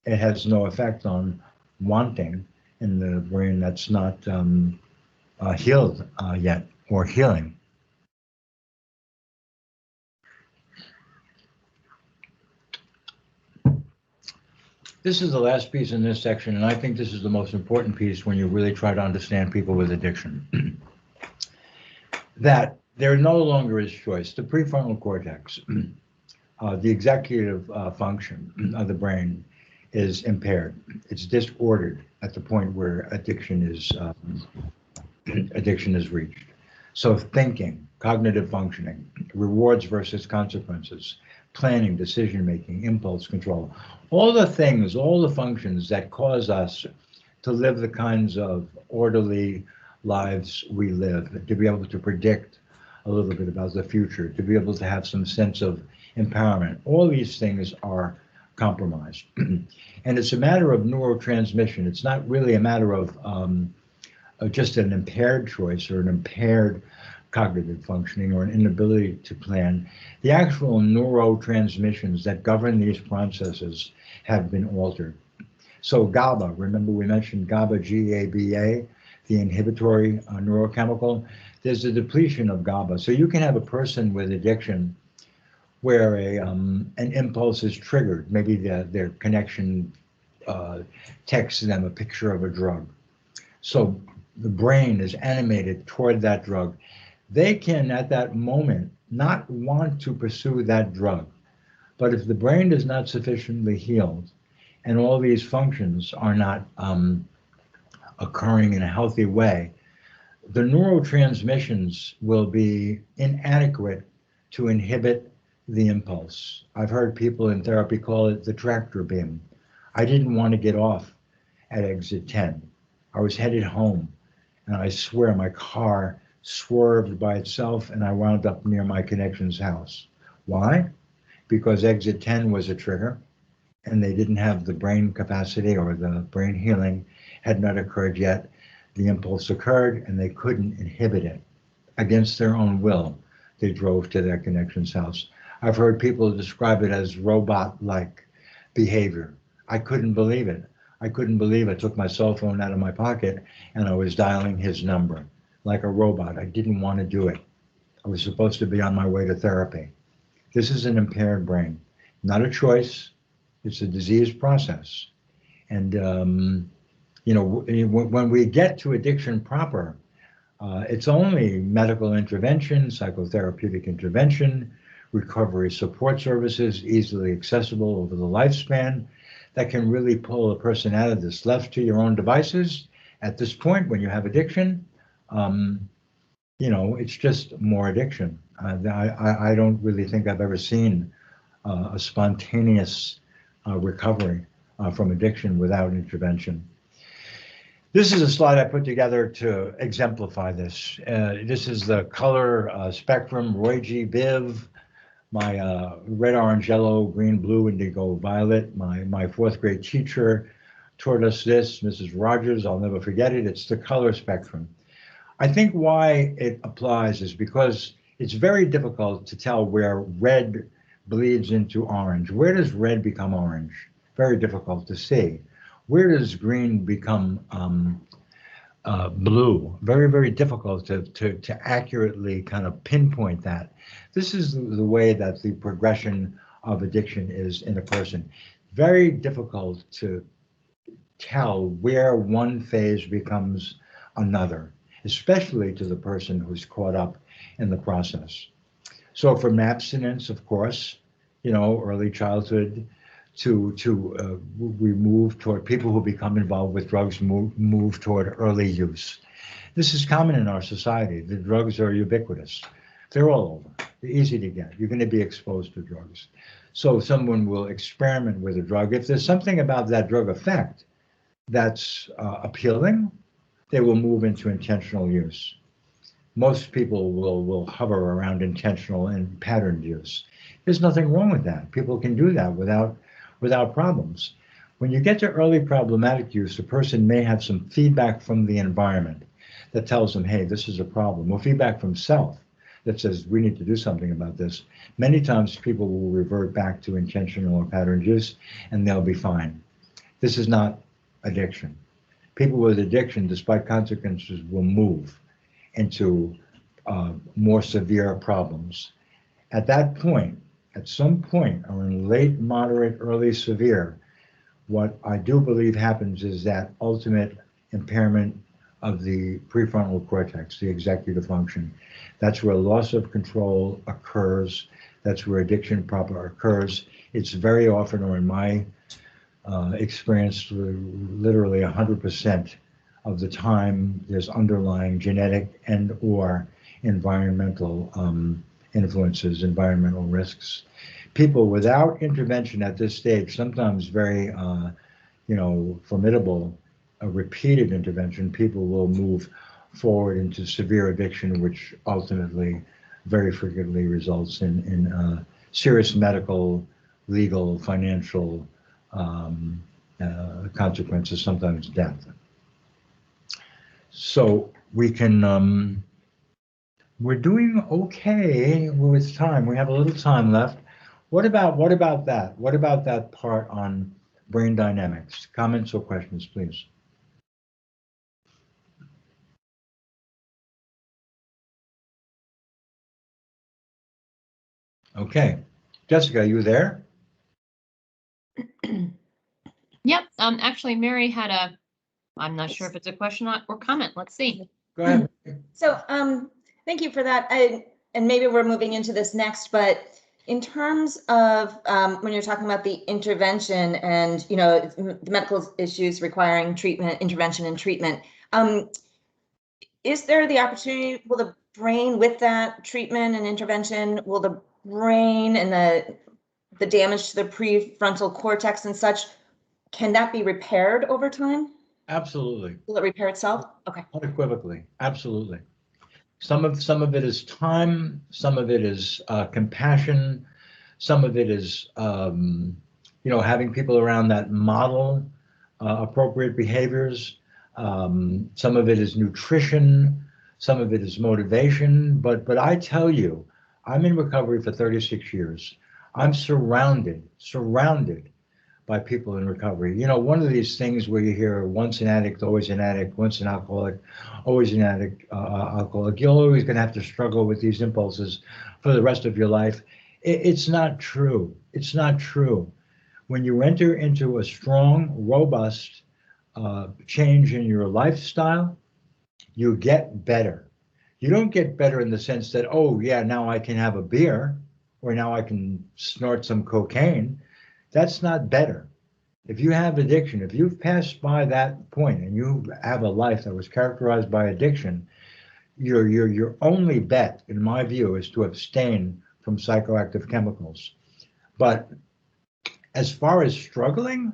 It has no effect on wanting in the brain that's not healed yet or healing. This is the last piece in this section, and I think this is the most important piece when you really try to understand people with addiction. That there no longer is choice. The prefrontal cortex, the executive function of the brain, is impaired. It's disordered at the point where addiction is reached. So thinking, cognitive functioning, rewards versus consequences, planning, decision-making, impulse control, all the things, all the functions that cause us to live the kinds of orderly lives we live, to be able to predict a little bit about the future, to be able to have some sense of empowerment. All these things are compromised. And it's a matter of neurotransmission. It's not really a matter of just an impaired choice or an impaired cognitive functioning or an inability to plan, the actual neurotransmissions that govern these processes have been altered. So GABA, remember we mentioned GABA, G-A-B-A, the inhibitory neurochemical, there's a depletion of GABA. So you can have a person with addiction where an impulse is triggered. Maybe their connection texts them a picture of a drug. So the brain is animated toward that drug. They can, at that moment, not want to pursue that drug. But if the brain is not sufficiently healed and all these functions are not occurring in a healthy way, the neurotransmissions will be inadequate to inhibit the impulse. I've heard people in therapy call it the tractor beam. I didn't want to get off at exit 10. I was headed home, and I swear my car swerved by itself and I wound up near my connection's house. Why? Because exit 10 was a trigger and they didn't have the brain capacity, or the brain healing had not occurred yet. The impulse occurred and they couldn't inhibit it. Against their own will, they drove to their connection's house. I've heard people describe it as robot-like behavior. I couldn't believe it. I couldn't believe I took my cell phone out of my pocket and I was dialing his number like a robot. I didn't want to do it. I was supposed to be on my way to therapy. This is an impaired brain, not a choice. It's a disease process. And, when we get to addiction proper, it's only medical intervention, psychotherapeutic intervention, recovery support services, easily accessible over the lifespan, that can really pull a person out of this. Left to your own devices, at this point, when you have addiction, it's just more addiction. I don't really think I've ever seen a spontaneous recovery from addiction without intervention. This is a slide I put together to exemplify this. This is the color spectrum, Roy G. Biv, my red, orange, yellow, green, blue, indigo, violet. My fourth grade teacher taught us this, Mrs. Rogers, I'll never forget it. It's the color spectrum. I think why it applies is because it's very difficult to tell where red bleeds into orange. Where does red become orange? Very difficult to see. Where does green become blue? Very, very difficult to accurately kind of pinpoint that. This is the way that the progression of addiction is in a person. Very difficult to tell where one phase becomes another, especially to the person who's caught up in the process. So from abstinence, of course, early childhood, we move toward people who become involved with drugs, move toward early use. This is common in our society. The drugs are ubiquitous. They're all over. They're easy to get. You're going to be exposed to drugs. So someone will experiment with a drug. If there's something about that drug effect that's appealing, they will move into intentional use. Most people will hover around intentional and patterned use. There's nothing wrong with that. People can do that without problems. When you get to early problematic use, a person may have some feedback from the environment that tells them, hey, this is a problem, or feedback from self that says, we need to do something about this. Many times people will revert back to intentional or patterned use and they'll be fine. This is not addiction. People with addiction, despite consequences, will move into more severe problems. At that point, at some point, or in late, moderate, early, severe, what I do believe happens is that ultimate impairment of the prefrontal cortex, the executive function. That's where loss of control occurs. That's where addiction proper occurs. It's very often, or in my experience, literally 100% of the time, there's underlying genetic and or environmental influences, environmental risks. People without intervention at this stage, sometimes very, formidable, repeated intervention, people will move forward into severe addiction, which ultimately very frequently results in serious medical, legal, financial consequences, sometimes death. So we can We're doing okay with time. We have a little time left. What about that? What about that part on brain dynamics? Comments or questions, please. Okay. Jessica, are you there? Yep. Actually, Mary had I'm not sure if it's a question or comment. Let's see. Go ahead. So, thank you for that. And maybe we're moving into this next, but in terms of when you're talking about the intervention and, the medical issues requiring treatment, intervention and treatment, is there the opportunity, will the brain with that treatment and intervention, will the brain and the damage to the prefrontal cortex and such, can that be repaired over time? Absolutely. Will it repair itself? Okay. Unequivocally. Absolutely. Some of it is time. Some of it is compassion. Some of it is, having people around that model appropriate behaviors. Some of it is nutrition. Some of it is motivation. But I tell you, I'm in recovery for 36 years. I'm surrounded by people in recovery. One of these things where you hear once an addict, always an addict, once an alcoholic, always an addict, alcoholic. You're always going to have to struggle with these impulses for the rest of your life. It's not true. It's not true. When you enter into a strong, robust change in your lifestyle, you get better. You don't get better in the sense that, oh, yeah, now I can have a beer or now I can snort some cocaine. That's not better. If you have addiction, if you've passed by that point and you have a life that was characterized by addiction, your only bet, in my view, is to abstain from psychoactive chemicals. But as far as struggling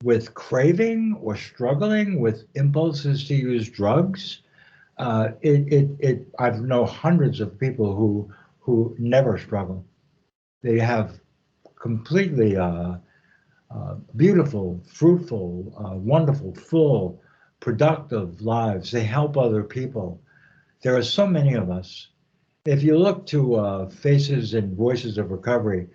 with craving or struggling with impulses to use drugs, I've known hundreds of people who never struggle. They have completely beautiful, fruitful, wonderful, full, productive lives. They help other people. There are so many of us. If you look to Faces and Voices of Recovery,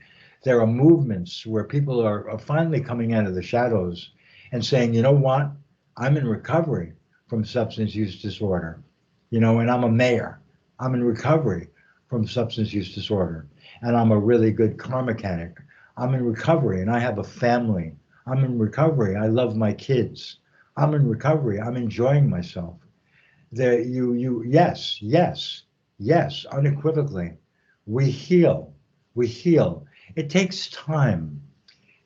there are movements where people are finally coming out of the shadows and saying, you know what, I'm in recovery from substance use disorder, and I'm a mayor. I'm in recovery from substance use disorder, and I'm a really good car mechanic. I'm in recovery and I have a family. I'm in recovery. I love my kids. I'm in recovery. I'm enjoying myself. Yes, unequivocally. We heal. It takes time.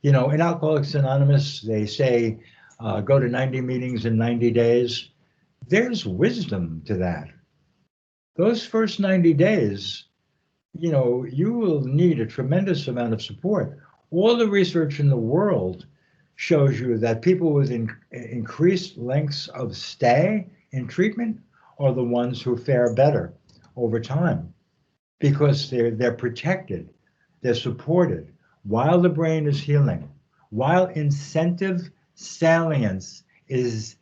In Alcoholics Anonymous, they say, go to 90 meetings in 90 days. There's wisdom to that. Those first 90 days, you will need a tremendous amount of support. All the research in the world shows you that people with increased lengths of stay in treatment are the ones who fare better over time because they're protected, they're supported while the brain is healing, while incentive salience is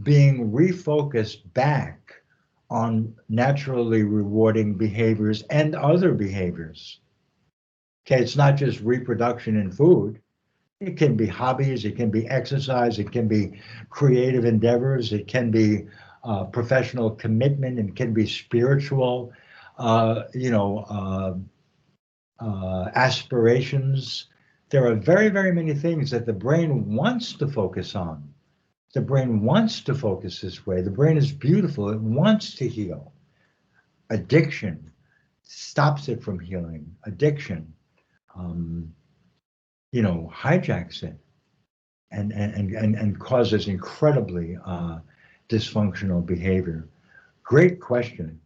being refocused back on naturally rewarding behaviors and other behaviors. Okay, it's not just reproduction and food. It can be hobbies, it can be exercise, it can be creative endeavors, it can be professional commitment, it can be spiritual, aspirations. There are very, very many things that the brain wants to focus on. The brain wants to focus this way. The brain is beautiful. It wants to heal. Addiction stops it from healing. Addiction, hijacks it and causes incredibly dysfunctional behavior. Great question.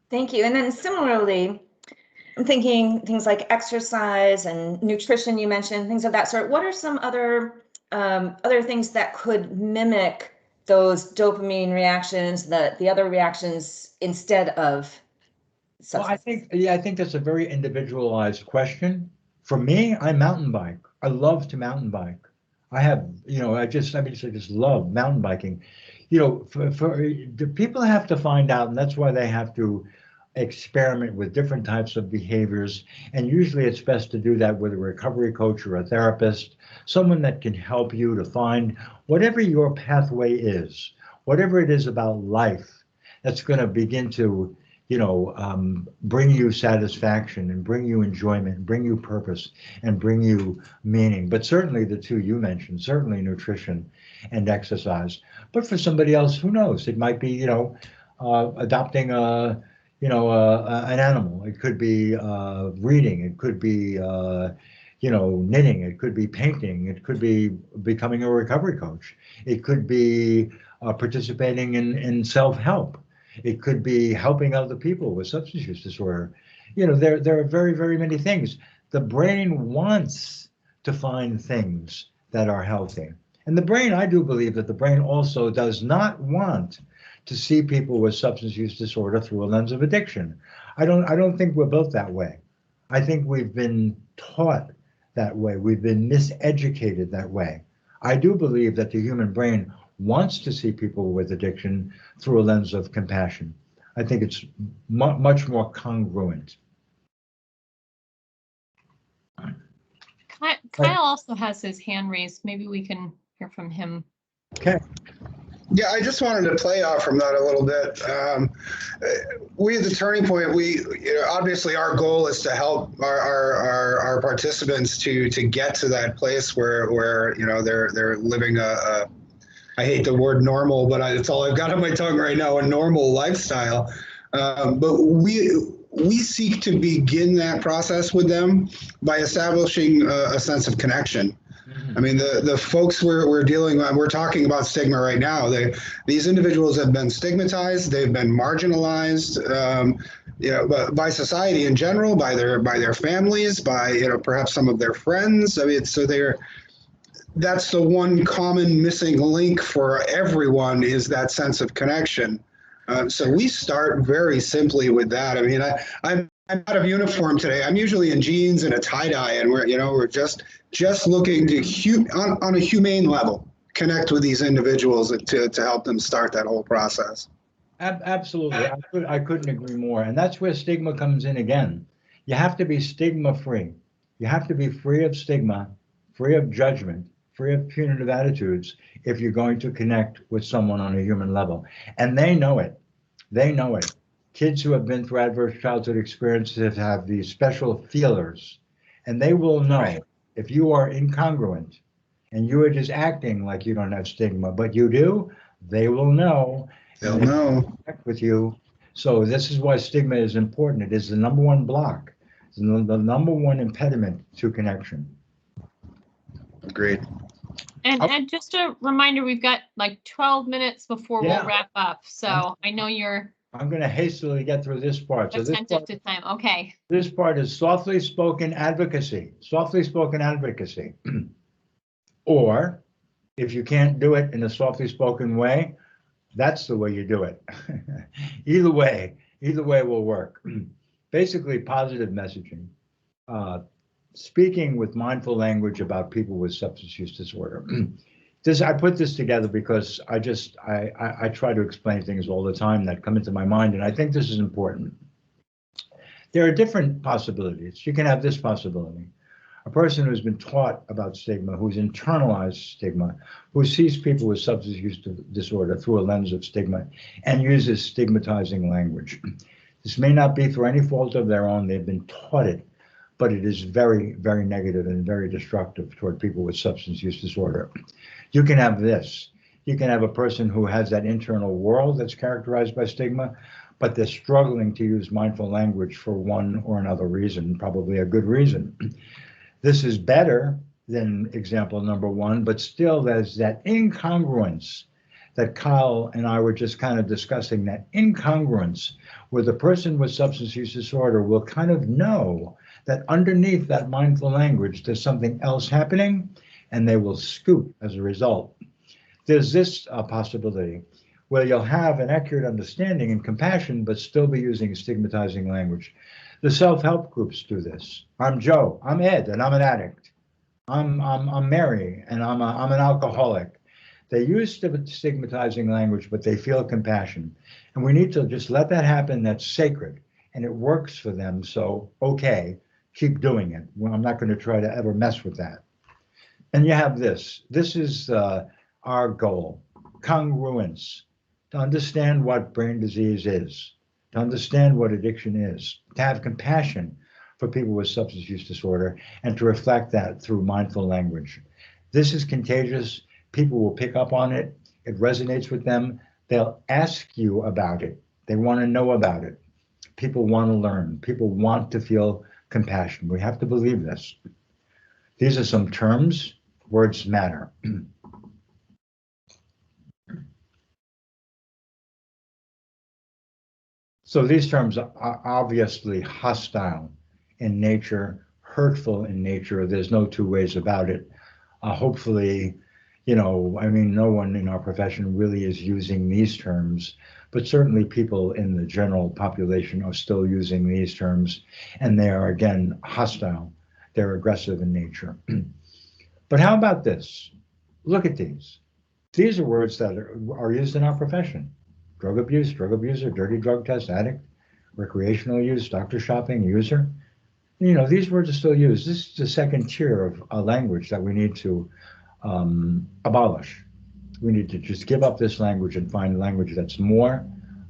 Thank you. And then similarly, I'm thinking things like exercise and nutrition, you mentioned, things of that sort. What are some other things that could mimic those dopamine reactions, the other reactions instead of substance? Well, I think that's a very individualized question. For me, I mountain bike. I love to mountain bike. I just love mountain biking. you know, the people have to find out, and that's why they have to experiment with different types of behaviors. And usually it's best to do that with a recovery coach or a therapist, someone that can help you to find whatever your pathway is, whatever it is about life that's going to begin to, you know, bring you satisfaction and bring you enjoyment, bring you purpose and bring you meaning. But certainly the two you mentioned, certainly nutrition and exercise. But for somebody else, who knows? It might be, you know, adopting a, you know, an animal. It could be reading. It could be, you know, knitting. It could be painting. It could be becoming a recovery coach. It could be participating in self-help. It could be helping other people with substance use disorder. You know, there are very, very many things. The brain wants to find things that are healthy. And the brain, I do believe that the brain also does not want to see people with substance use disorder through a lens of addiction. I don't think we're built that way. I think we've been taught that way. We've been miseducated that way. I do believe that the human brain wants to see people with addiction through a lens of compassion. I think it's much more congruent. Kyle also has his hand raised. Maybe we can hear from him. Okay. Yeah, I just wanted to play off from that a little bit. We at the Turning Point, obviously our goal is to help our participants to get to that place where you know they're living a I hate the word normal, but it's all I've got on my tongue right now, a normal lifestyle. But we seek to begin that process with them by establishing a sense of connection. I mean, the folks we're dealing with, we're talking about stigma right now. These individuals have been stigmatized, they've been marginalized, you know, by society in general, by their families, by, you know, perhaps some of their friends. I mean, so that's the one common missing link for everyone, is that sense of connection. So we start very simply with that. I mean, I'm out of uniform today. I'm usually in jeans and a tie-dye, and we're just looking to on a humane level connect with these individuals to help them start that whole process. Absolutely, I couldn't agree more. And that's where stigma comes in again. You have to be stigma-free. You have to be free of stigma, free of judgment, free of punitive attitudes if you're going to connect with someone on a human level. And they know it. They know it. Kids who have been through adverse childhood experiences have these special feelers, and they will know if you are incongruent and you are just acting like you don't have stigma, but you do, they will know. They'll know. Connect with you. So this is why stigma is important. It is the number one block, the number one impediment to connection. Agreed. And just a reminder, we've got like 12 minutes before we'll wrap up. So I know you're. I'm going to hastily get through this part. So attentive to time. Okay. This part is softly spoken advocacy. Softly spoken advocacy. Or if you can't do it in a softly spoken way, that's the way you do it. Either way will work. Basically, positive messaging. Speaking with mindful language about people with substance use disorder. I put this together because I try to explain things all the time that come into my mind, and I think this is important. There are different possibilities. You can have this possibility. A person who's been taught about stigma, who's internalized stigma, who sees people with substance use disorder through a lens of stigma and uses stigmatizing language. This may not be through any fault of their own. They've been taught it, but it is very, very negative and very destructive toward people with substance use disorder. You can have this. You can have a person who has that internal world that's characterized by stigma, but they're struggling to use mindful language for one or another reason, probably a good reason. This is better than example number one, but still there's that incongruence that Kyle and I were just kind of discussing, that incongruence where the person with substance use disorder will kind of know that underneath that mindful language, there's something else happening, and they will scoot as a result. There's this possibility where you'll have an accurate understanding and compassion, but still be using stigmatizing language. The self-help groups do this. I'm Joe, I'm Ed, and I'm an addict. I'm Mary, and I'm an alcoholic. They use stigmatizing language, but they feel compassion. And we need to just let that happen. That's sacred. And it works for them. So, okay, keep doing it. Well, I'm not going to try to ever mess with that. And you have this. This is our goal. Congruence. To understand what brain disease is. To understand what addiction is. To have compassion for people with substance use disorder. And to reflect that through mindful language. This is contagious. People will pick up on it. It resonates with them. They'll ask you about it. They want to know about it. People want to learn. People want to feel compassion. We have to believe this. These are some terms. Words matter. So these terms are obviously hostile in nature, hurtful in nature. There's no two ways about it. Hopefully, I mean, no one in our profession really is using these terms, but certainly people in the general population are still using these terms, and they are, again, hostile. They're aggressive in nature. But how about this? Look at these. These are words that are used in our profession. Drug abuse, drug abuser, dirty drug test, addict, recreational use, doctor shopping, user. These words are still used. This is the second tier of a language that we need to abolish. We need to just give up this language and find language that's more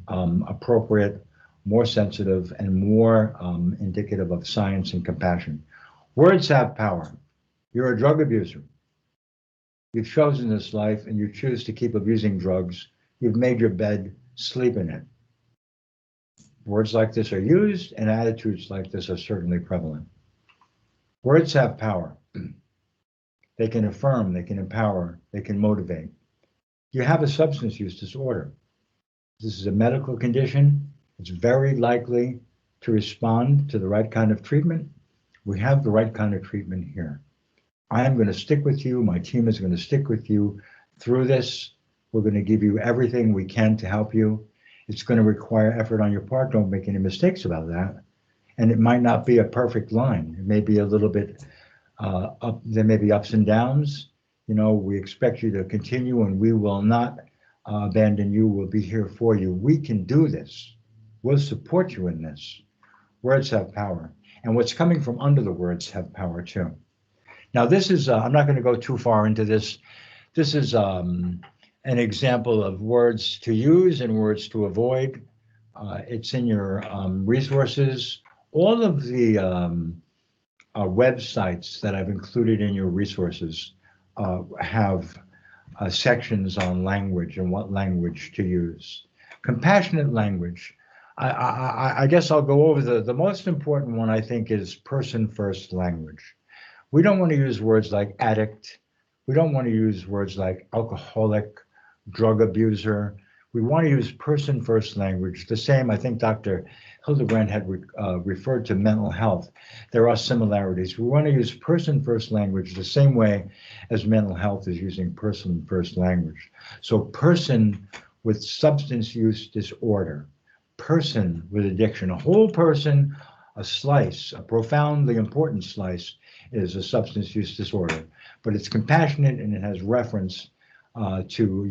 appropriate, more sensitive, and more indicative of science and compassion. Words have power. You're a drug abuser. You've chosen this life and you choose to keep abusing drugs. You've made your bed, sleep in it. Words like this are used, and attitudes like this are certainly prevalent. Words have power. They can affirm, they can empower, they can motivate. You have a substance use disorder. This is a medical condition. It's very likely to respond to the right kind of treatment. We have the right kind of treatment here. I am going to stick with you. My team is going to stick with you through this. We're going to give you everything we can to help you. It's going to require effort on your part. Don't make any mistakes about that. And it might not be a perfect line. It may be a little bit up. There may be ups and downs. We expect you to continue, and we will not abandon you. We'll be here for you. We can do this. We'll support you in this. Words have power. And what's coming from under the words have power too. Now, this is, I'm not going to go too far into this. This is an example of words to use and words to avoid. It's in your resources. All of the websites that I've included in your resources have sections on language and what language to use. Compassionate language. I guess I'll go over the most important one, I think, is person-first language. We don't want to use words like addict. We don't want to use words like alcoholic, drug abuser. We want to use person-first language. The same, I think Dr. Hildebrand had referred to mental health. There are similarities. We want to use person-first language the same way as mental health is using person-first language. So person with substance use disorder, person with addiction, a whole person, a slice, a profoundly important slice is a substance use disorder, but it's compassionate and it has reference to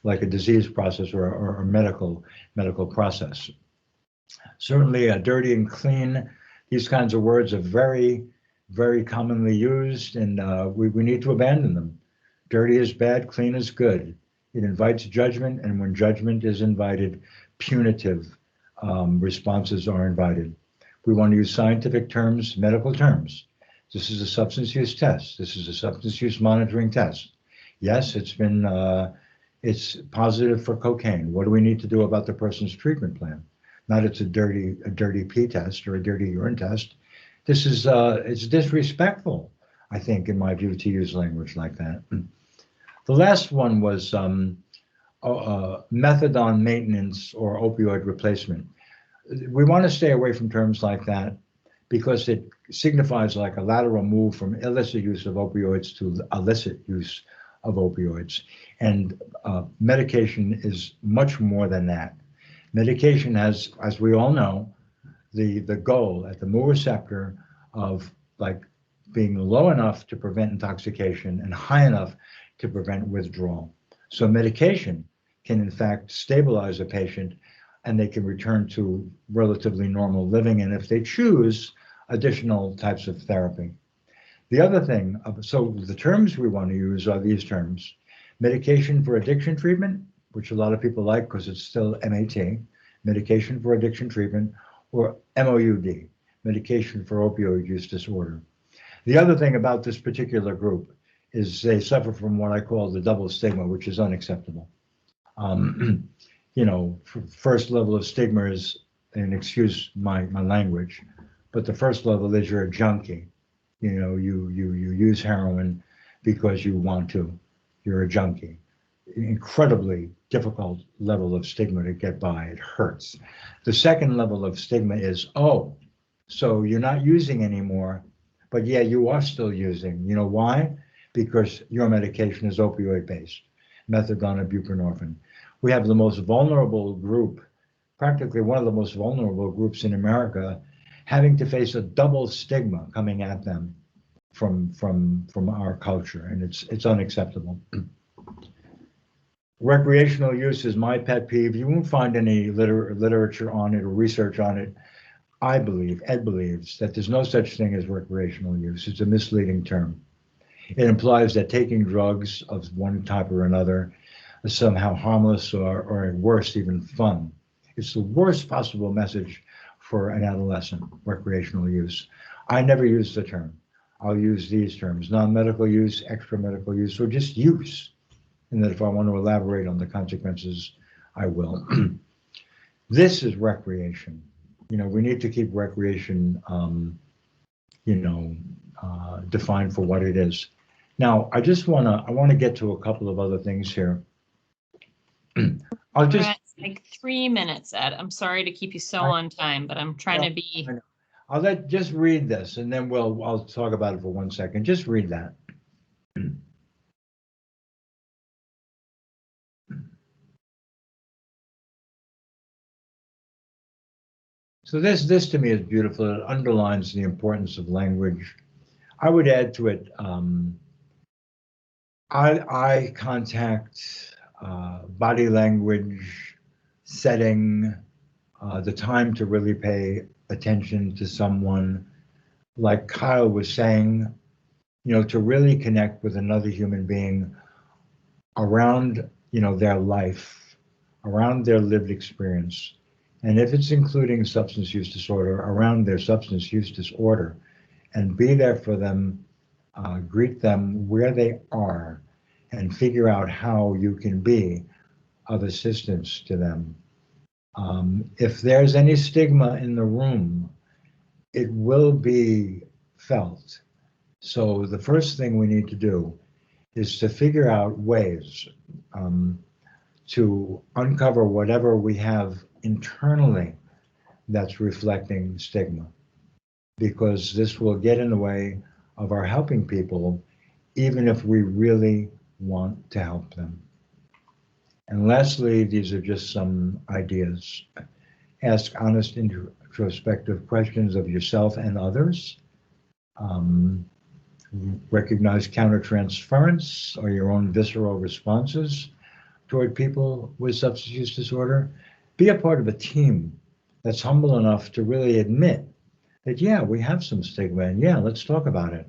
like a disease process or a medical process. Certainly, dirty and clean, these kinds of words are very, very commonly used, and we need to abandon them. Dirty is bad, clean is good. It invites judgment, and when judgment is invited, punitive responses are invited. We want to use scientific terms, medical terms. This is a substance use test. This is a substance use monitoring test. Yes, it's positive for cocaine. What do we need to do about the person's treatment plan? Not it's a dirty pee test or a dirty urine test. This is it's disrespectful, I think, in my view, to use language like that. The last one was methadone maintenance or opioid replacement. We want to stay away from terms like that because it signifies like a lateral move from illicit use of opioids to illicit use of opioids. And medication is much more than that. Medication has, as we all know, the goal at the mu receptor of like being low enough to prevent intoxication and high enough to prevent withdrawal. So medication can in fact stabilize a patient and they can return to relatively normal living, and if they choose, additional types of therapy. The other thing, so the terms we want to use are these terms: medication for addiction treatment, which a lot of people like because it's still MAT, medication for addiction treatment, or MOUD, medication for opioid use disorder. The other thing about this particular group is they suffer from what I call the double stigma, which is unacceptable. You know, first level of stigma is, and excuse my language, but the first level is you're a junkie. You know, you use heroin because you want to. You're a junkie. Incredibly difficult level of stigma to get by. It hurts. The second level of stigma is, oh, so you're not using anymore, but yeah, you are still using. You know why? Because your medication is opioid based, methadone and buprenorphine. We have the most vulnerable group, practically one of the most vulnerable groups in America, having to face a double stigma coming at them from our culture, and it's unacceptable. Recreational use is my pet peeve. You won't find any literature on it or research on it. Ed believes that there's no such thing as recreational use. It's a misleading term. It implies that taking drugs of one type or another is somehow harmless or worse, even fun. It's the worst possible message for an adolescent, recreational use. I never use the term. I'll use these terms: non-medical use, extra-medical use, or just use. And that if I want to elaborate on the consequences, I will. This is recreation. You know, we need to keep recreation, defined for what it is. Now, I want to get to a couple of other things here. I'll just like 3 minutes, Ed. I'm sorry to keep you so on time, but I'm trying to be. I'll just read this, and then I'll talk about it for 1 second. Just read that. So this to me is beautiful. It underlines the importance of language. I would add to it eye contact, body language, setting, the time to really pay attention to someone. Like Kyle was saying, you know, to really connect with another human being around, you know, their life, around their lived experience. And if it's including substance use disorder, around their substance use disorder, and be there for them, greet them where they are, and figure out how you can be of assistance to them. If there's any stigma in the room, it will be felt. So the first thing we need to do is to figure out ways to uncover whatever we have internally that's reflecting stigma, because this will get in the way of our helping people, even if we really want to help them. And lastly, these are just some ideas. Ask honest, introspective questions of yourself and others. Recognize countertransference or your own visceral responses toward people with substance use disorder. Be a part of a team that's humble enough to really admit that, yeah, we have some stigma, and yeah, let's talk about it.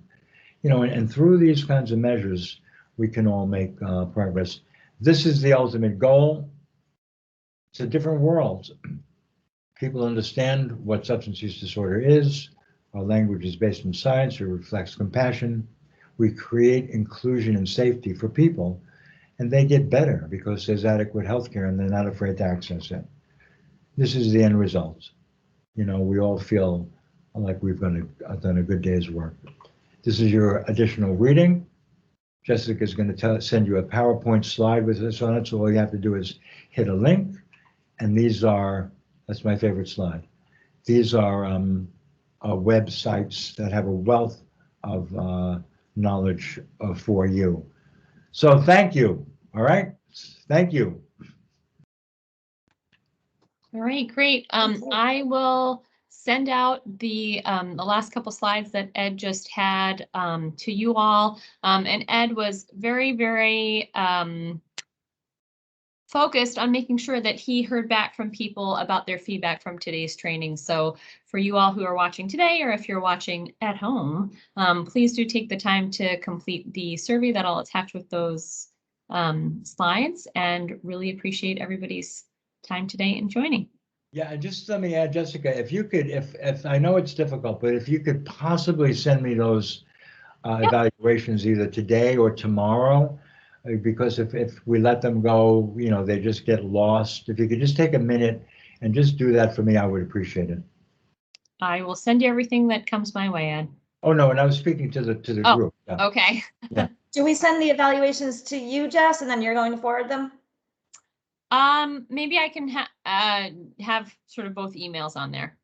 You know, and through these kinds of measures, we can all make progress. This is the ultimate goal. It's a different world. People understand what substance use disorder is. Our language is based on science. It reflects compassion. We create inclusion and safety for people, and they get better because there's adequate health care and they're not afraid to access it. This is the end result. You know, we all feel like we've done a good day's work. This is your additional reading. Jessica's going to send you a PowerPoint slide with this on it, so all you have to do is hit a link. And these are, that's my favorite slide. These are websites that have a wealth of knowledge for you. So thank you. All right. Thank you. All right, great. I will send out the last couple slides that Ed just had to you all. And Ed was very, very focused on making sure that he heard back from people about their feedback from today's training. So for you all who are watching today, or if you're watching at home, please do take the time to complete the survey that I'll attach with those slides, and really appreciate everybody's time today and joining. Yeah, and just let me add, Jessica, if you could, if I know it's difficult, but if you could possibly send me those evaluations either today or tomorrow, because if we let them go, you know, they just get lost. If you could just take a minute and just do that for me, I would appreciate it. I will send you everything that comes my way, Ed. Oh, no, and I was speaking to the group. Yeah. Okay. Yeah. Do we send the evaluations to you, Jess, and then you're going to forward them? Maybe I can have sort of both emails on there.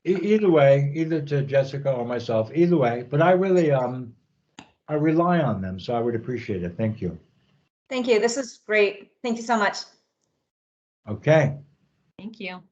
Either way, either to Jessica or myself, either way, but I really, I rely on them, so I would appreciate it. Thank you. Thank you. This is great. Thank you so much. Okay. Thank you.